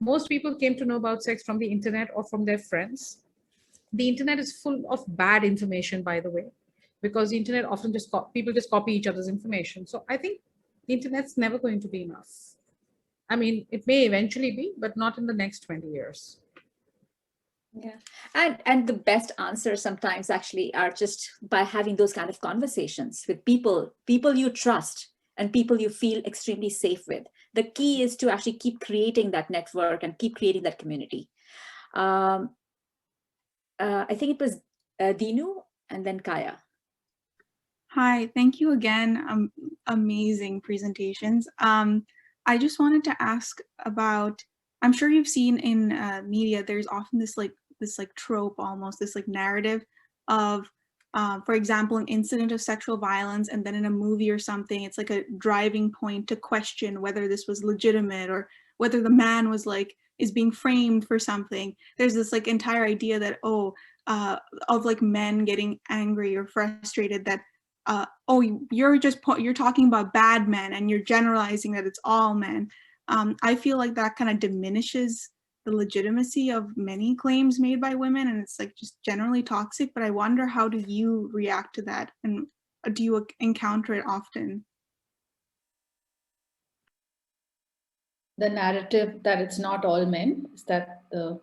Most people came to know about sex from the internet or from their friends. The internet is full of bad information, by the way, because the internet often people just copy each other's information. So I think the internet's never going to be enough. I mean, it may eventually be, but not in the next 20 years. Yeah, and the best answers sometimes actually are just by having those kind of conversations with people you trust and people you feel extremely safe with. The key is to actually keep creating that network and keep creating that community. I think it was Dinu and then Kaya. Hi, thank you again. Amazing presentations. I just wanted to ask about, I'm sure you've seen in media, there's often this trope, almost this narrative of, for example, an incident of sexual violence, and then in a movie or something, it's like a driving point to question whether this was legitimate or whether the man was is being framed for something. There's this entire idea that, of men getting angry or frustrated that, you're talking about bad men and you're generalizing that it's all men. I feel like that kind of diminishes the legitimacy of many claims made by women, and it's just generally toxic. But I wonder, how do you react to that, and do you encounter it often? The narrative that it's not all men, is that the...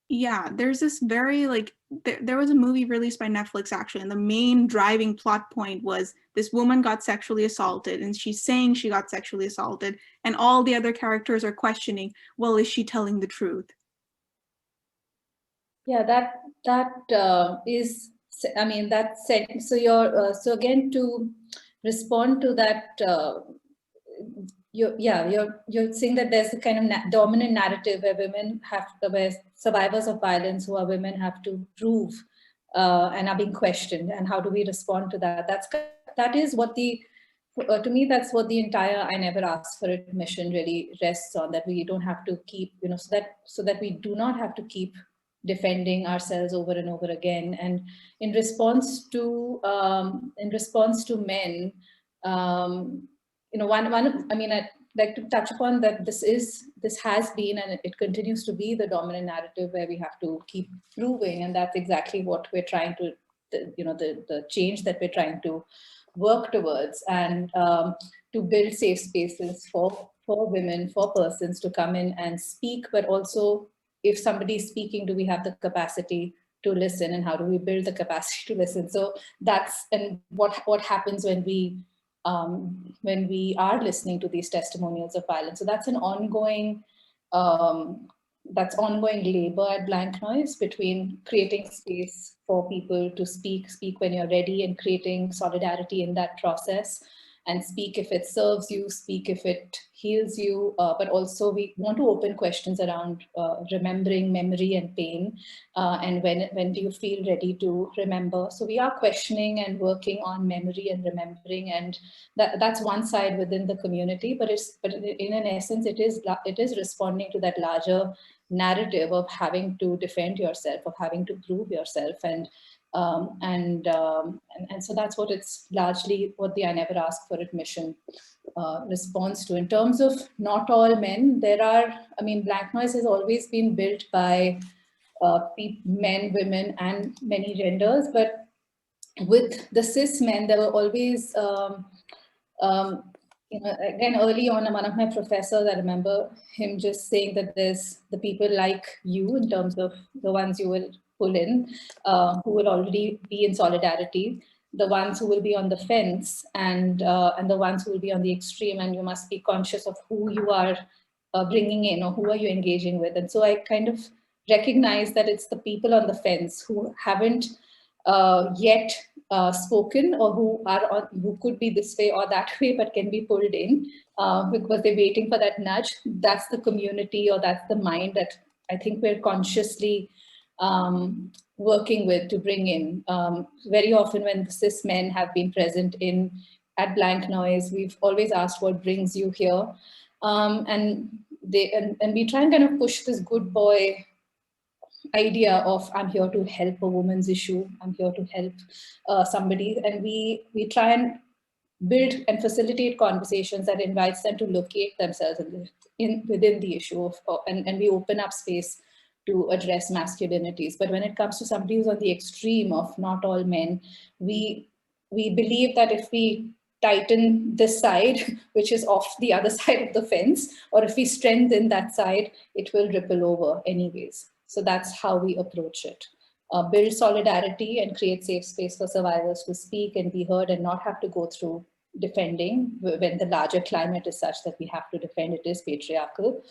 Yeah, there's this very there was a movie released by Netflix actually, and the main driving plot point was this woman got sexually assaulted and she's saying she got sexually assaulted, and all the other characters are questioning, well, is she telling the truth? Yeah, that is, I mean, that's said. So so again, to respond to that, you're saying that there's a kind of dominant narrative where where survivors of violence who are women have to prove and are being questioned, and how do we respond to that? That is what to me, that's what the entire I Never Asked for It mission really rests on, that we don't have to keep, so that we do not have to keep defending ourselves over and over again. And in response to men, I mean, I'd like to touch upon that this has been and it continues to be the dominant narrative where we have to keep proving, and that's exactly what we're trying to, the change that we're trying to work towards, and to build safe spaces for women, for persons to come in and speak, but also if somebody is speaking, do we have the capacity to listen, and how do we build the capacity to listen? So that's, and what happens when we are listening to these testimonials of violence. So that's an ongoing, labor at Blank Noise, between creating space for people to speak when you're ready, and creating solidarity in that process, and speak if it serves you, speak if it heals you, but also we want to open questions around remembering, memory and pain, and when do you feel ready to remember. So we are questioning and working on memory and remembering, and that's one side within the community, but in an essence, it is responding to that larger narrative of having to defend yourself, of having to prove yourself, and so that's what it's largely what the I Never Ask for It mission responds to. In terms of not all men, Blank Noise has always been built by men, women, and many genders, but with the cis men, there were always, again, early on, one of my professors, I remember him just saying that there's the people like you, in terms of the ones you will pull in, who will already be in solidarity, the ones who will be on the fence, and the ones who will be on the extreme, and you must be conscious of who you are bringing in, or who are you engaging with. And so I kind of recognize that it's the people on the fence who haven't yet spoken, or who could be this way or that way, but can be pulled in because they're waiting for that nudge. That's the community, or that's the mind that I think we're consciously working with to bring in. Very often when the cis men have been present at Blank Noise, we've always asked what brings you here, and we try and kind of push this good boy idea of I'm here to help a woman's issue, I'm here to help somebody, and we try and build and facilitate conversations that invites them to locate themselves within the issue and we open up space to address masculinities. But when it comes to somebody who's on the extreme of not all men, we believe that if we tighten this side, which is off the other side of the fence, or if we strengthen that side, it will ripple over anyways. So that's how we approach it. Build solidarity and create safe space for survivors to speak and be heard and not have to go through defending when the larger climate is such that we have to defend. It is patriarchal.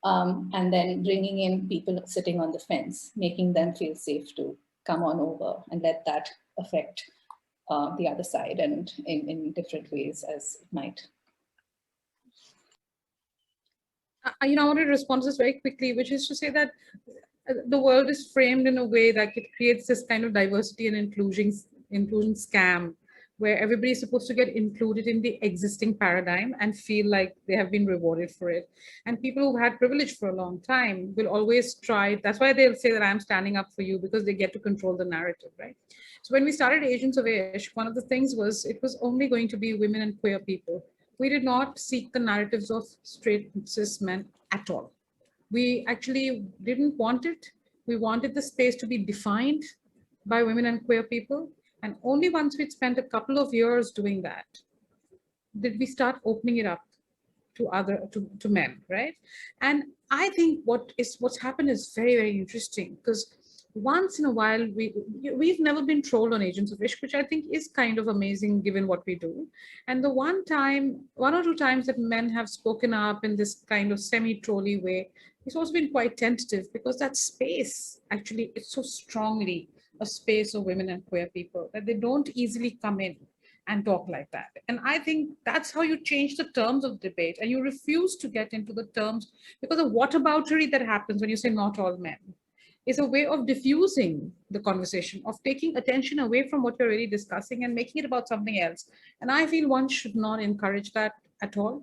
And then bringing in people sitting on the fence, making them feel safe to come on over and let that affect the other side, and in different ways as it might. I want to respond to this very quickly, which is to say that the world is framed in a way that it creates this kind of diversity and inclusion scam, where everybody is supposed to get included in the existing paradigm and feel like they have been rewarded for it. And people who've had privilege for a long time will always try, that's why they'll say that I'm standing up for you, because they get to control the narrative, right? So when we started Agents of Ishq, one of the things was it was only going to be women and queer people. We did not seek the narratives of straight cis men at all. We actually didn't want it. We wanted the space to be defined by women and queer people. And only once we'd spent a couple of years doing that, did we start opening it up to men, right? And I think what's happened is very, very interesting, because once in a while, we've never been trolled on Agents of Ishq, which I think is kind of amazing given what we do. And the one or two times that men have spoken up in this kind of semi-trolly way, it's also been quite tentative, because that space actually is so strongly a space of women and queer people that they don't easily come in and talk like that. And I think that's how you change the terms of debate, and you refuse to get into the terms, because of whataboutery that happens when you say not all men is a way of diffusing the conversation, of taking attention away from what you're really discussing and making it about something else. And I feel one should not encourage that at all,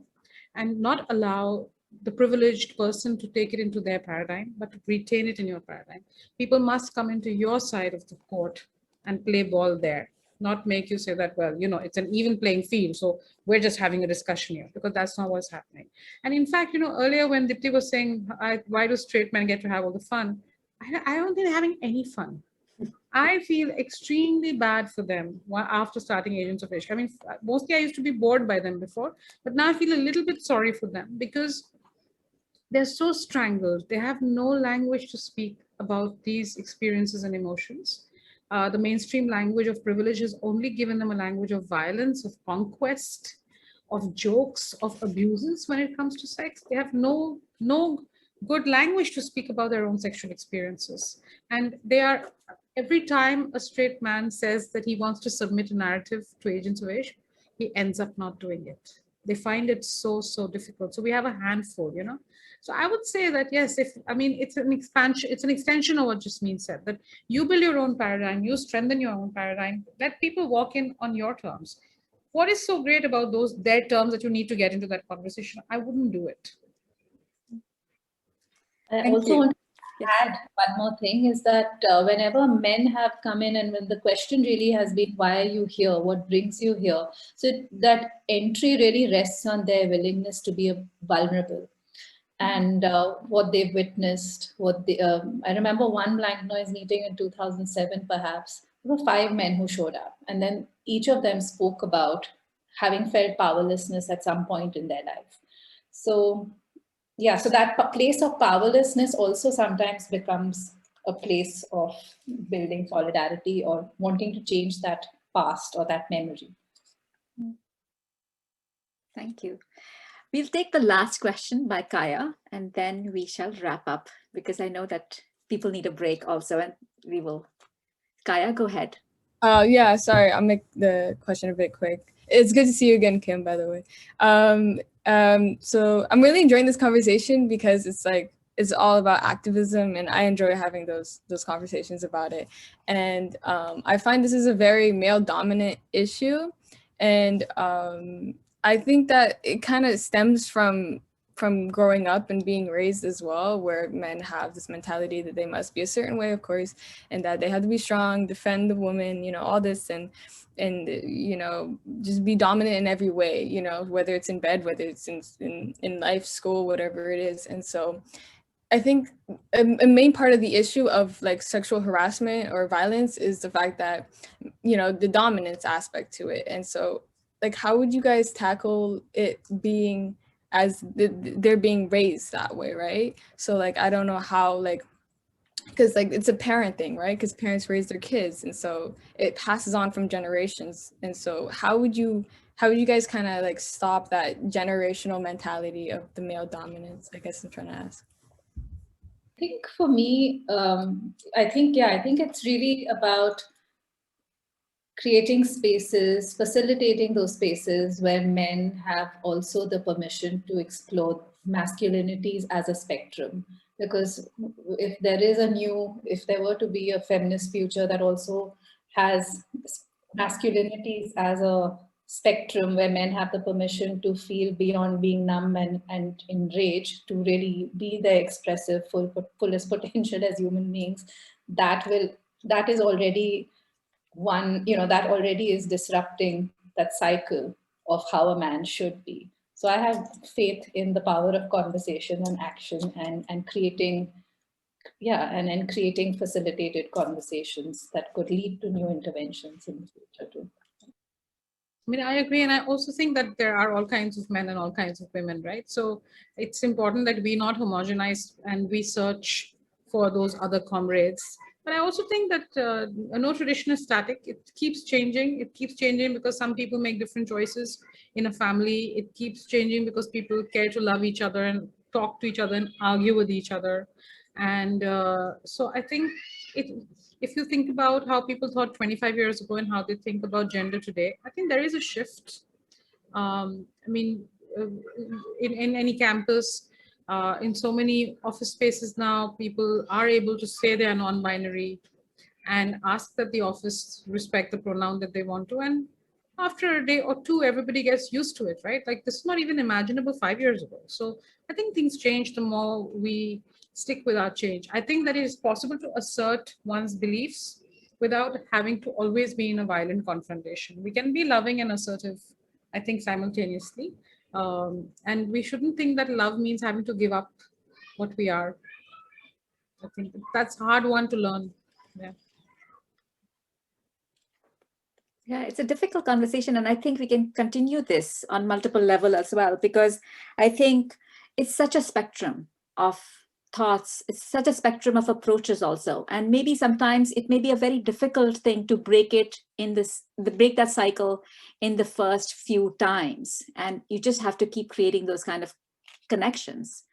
and not allow the privileged person to take it into their paradigm, but to retain it in your paradigm. People must come into your side of the court and play ball there. not make you say that, well, you know, it's an even playing field, so we're just having a discussion here, because that's not what's happening. And in fact, you know, earlier when Dipti was saying, why do straight men get to have all the fun? I don't think they're having any fun. I feel extremely bad for them after starting Agents of Ishq. I mean, mostly I used to be bored by them before, but now I feel a little bit sorry for them because they're so strangled. They have no language to speak about these experiences and emotions. The mainstream language of privilege has only given them a language of violence, of conquest, of jokes, of abuses when it comes to sex. They have no good language to speak about their own sexual experiences. And they are, every time a straight man says that he wants to submit a narrative to Agents of Ishq, he ends up not doing it. They find it so difficult. So we have a handful, you know. So I would say that, yes, it's an expansion, it's an extension of what Jasmeen said, that you build your own paradigm, you strengthen your own paradigm, let people walk in on your terms. What is so great about their terms that you need to get into that conversation? I wouldn't do it. I also want to add one more thing is that whenever men have come in and when the question really has been, why are you here? What brings you here? So that entry really rests on their willingness to be vulnerable and what they've witnessed. I remember one Blank Noise meeting in 2007, perhaps. There were 5 men who showed up, and then each of them spoke about having felt powerlessness at some point in their life. So yeah, so that place of powerlessness also sometimes becomes a place of building solidarity or wanting to change that past or that memory. Thank you. We'll take the last question by Kaya, and then we shall wrap up because I know that people need a break also, and we will. Kaya, go ahead. Yeah, sorry, I'll make the question a bit quick. It's good to see you again, Kim, by the way. So I'm really enjoying this conversation because it's all about activism, and I enjoy having those conversations about it. And I find this is a very male dominant issue, and I think that it kind of stems from growing up and being raised as well, where men have this mentality that they must be a certain way, of course, and that they have to be strong, defend the woman, you know, all this, and you know, just be dominant in every way, you know, whether it's in bed, whether it's in life, school, whatever it is. And so I think a main part of the issue of like sexual harassment or violence is the fact that, you know, the dominance aspect to it. And so like, how would you guys tackle it being as they're being raised that way, right? So like, I don't know how, like, because like it's a parent thing, right? Because parents raise their kids, and so it passes on from generations. And so how would you guys kind of like stop that generational mentality of the male dominance? I guess I'm trying to ask. I think for me, I think it's really about creating spaces, facilitating those spaces where men have also the permission to explore masculinities as a spectrum. Because if there were to be a feminist future that also has masculinities as a spectrum where men have the permission to feel beyond being numb and enraged, to really be their expressive, fullest potential as human beings, that is already one, you know, that already is disrupting that cycle of how a man should be. So I have faith in the power of conversation and action and creating, and creating facilitated conversations that could lead to new interventions in the future too. I mean, I agree. And I also think that there are all kinds of men and all kinds of women, right? So it's important that we not homogenize and we search for those other comrades. But I also think that no tradition is static. It keeps changing. It keeps changing because some people make different choices in a family. It keeps changing because people care to love each other and talk to each other and argue with each other. And so I think if you think about how people thought 25 years ago and how they think about gender today, I think there is a shift. I mean, in any campus, in so many office spaces now, people are able to say they are non-binary and ask that the office respect the pronoun that they want to. And after a day or two, everybody gets used to it, right? Like, this is not even imaginable 5 years ago. So I think things change the more we stick with our change. I think that it is possible to assert one's beliefs without having to always be in a violent confrontation. We can be loving and assertive, I think, simultaneously. And we shouldn't think that love means having to give up what we are. I think that's a hard one to learn. Yeah. Yeah, it's a difficult conversation, and I think we can continue this on multiple levels as well, because I think it's such a spectrum of thoughts, it's such a spectrum of approaches also, and maybe sometimes it may be a very difficult thing to break that cycle in the first few times, and you just have to keep creating those kind of connections.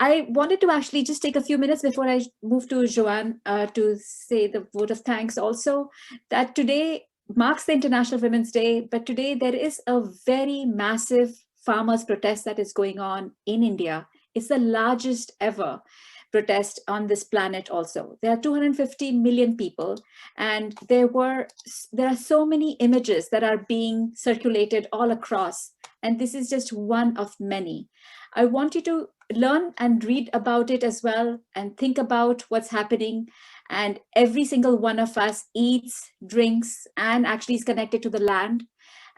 I wanted to actually just take a few minutes before I move to Joanne to say the vote of thanks also, that today marks the International Women's Day, but today there is a very massive farmers' protest that is going on in India. It's the largest ever protest on this planet also. There are 250 million people, and there are so many images that are being circulated all across, and this is just one of many. I want you to learn and read about it as well and think about what's happening. And every single one of us eats, drinks, and actually is connected to the land.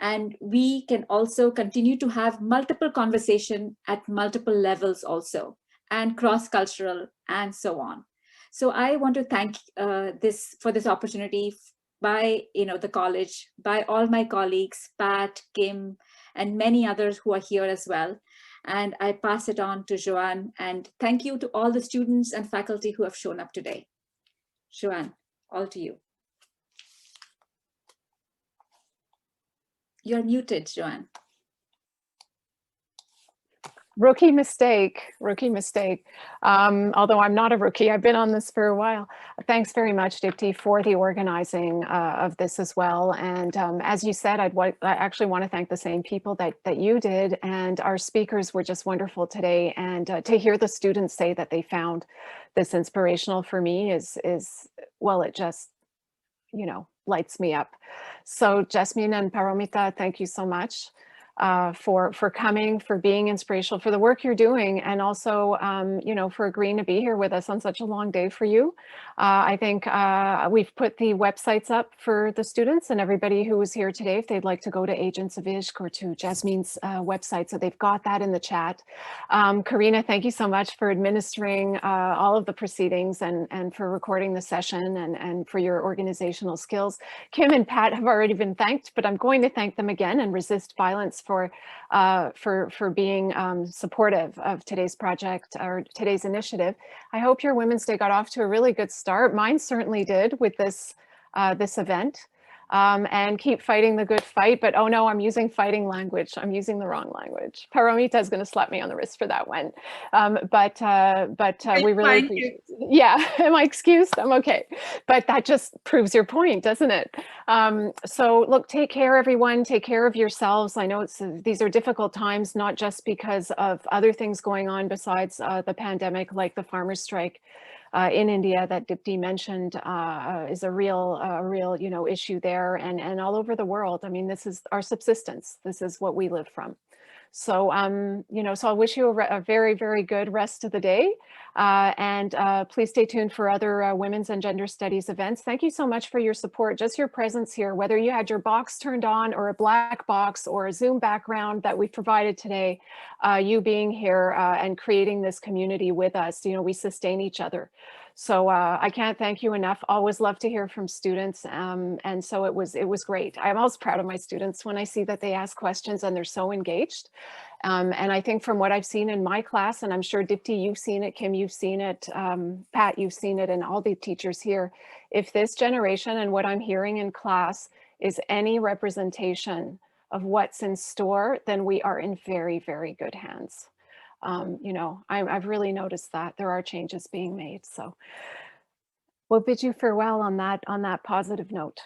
And we can also continue to have multiple conversation at multiple levels also, and cross-cultural and so on. So I want to thank for this opportunity by the college, by all my colleagues, Pat, Kim, and many others who are here as well. And I pass it on to Joanne. And thank you to all the students and faculty who have shown up today. Joanne, all to you. You're muted, Joanne. Rookie mistake. Although I'm not a rookie, I've been on this for a while. Thanks very much, Dipti, for the organizing of this as well. And as you said, I actually want to thank the same people that you did. And our speakers were just wonderful today. And to hear the students say that they found this inspirational for me is well, it just, lights me up. So Jasmeen and Paromita, thank you so much. For coming, for being inspirational, for the work you're doing, and also, for agreeing to be here with us on such a long day for you. I think we've put the websites up for the students and everybody who was here today, if they'd like to go to Agents of Ishq or to Jasmeen's website. So they've got that in the chat. Karina, thank you so much for administering all of the proceedings and for recording the session and for your organizational skills. Kim and Pat have already been thanked, but I'm going to thank them again and Resist Violence for being supportive of today's project or today's initiative. I hope your Women's Day got off to a really good start. Mine certainly did with this event. And keep fighting the good fight. But oh no, I'm using fighting language. I'm using the wrong language. Paromita is going to slap me on the wrist for that one. But we really appreciate it. Yeah, am I excused? I'm okay. But that just proves your point, doesn't it? So look, take care, everyone. Take care of yourselves. I know these are difficult times, not just because of other things going on besides the pandemic, like the farmers' strike in India that Dipti mentioned is a real issue there and all over the world. I mean, this is our subsistence. This is what we live from. So, so I wish you a very, very good rest of the day. And please stay tuned for other women's and gender studies events. Thank you so much for your support, just your presence here, whether you had your box turned on or a black box or a Zoom background that we provided today, you being here and creating this community with us. We sustain each other. So I can't thank you enough. Always love to hear from students. And so it was great. I'm always proud of my students when I see that they ask questions and they're so engaged. And I think from what I've seen in my class, and I'm sure Dipti, you've seen it, Kim, you've seen it, Pat, you've seen it, and all the teachers here, if this generation and what I'm hearing in class is any representation of what's in store, then we are in very, very good hands. I've really noticed that there are changes being made. So we'll bid you farewell on that positive note.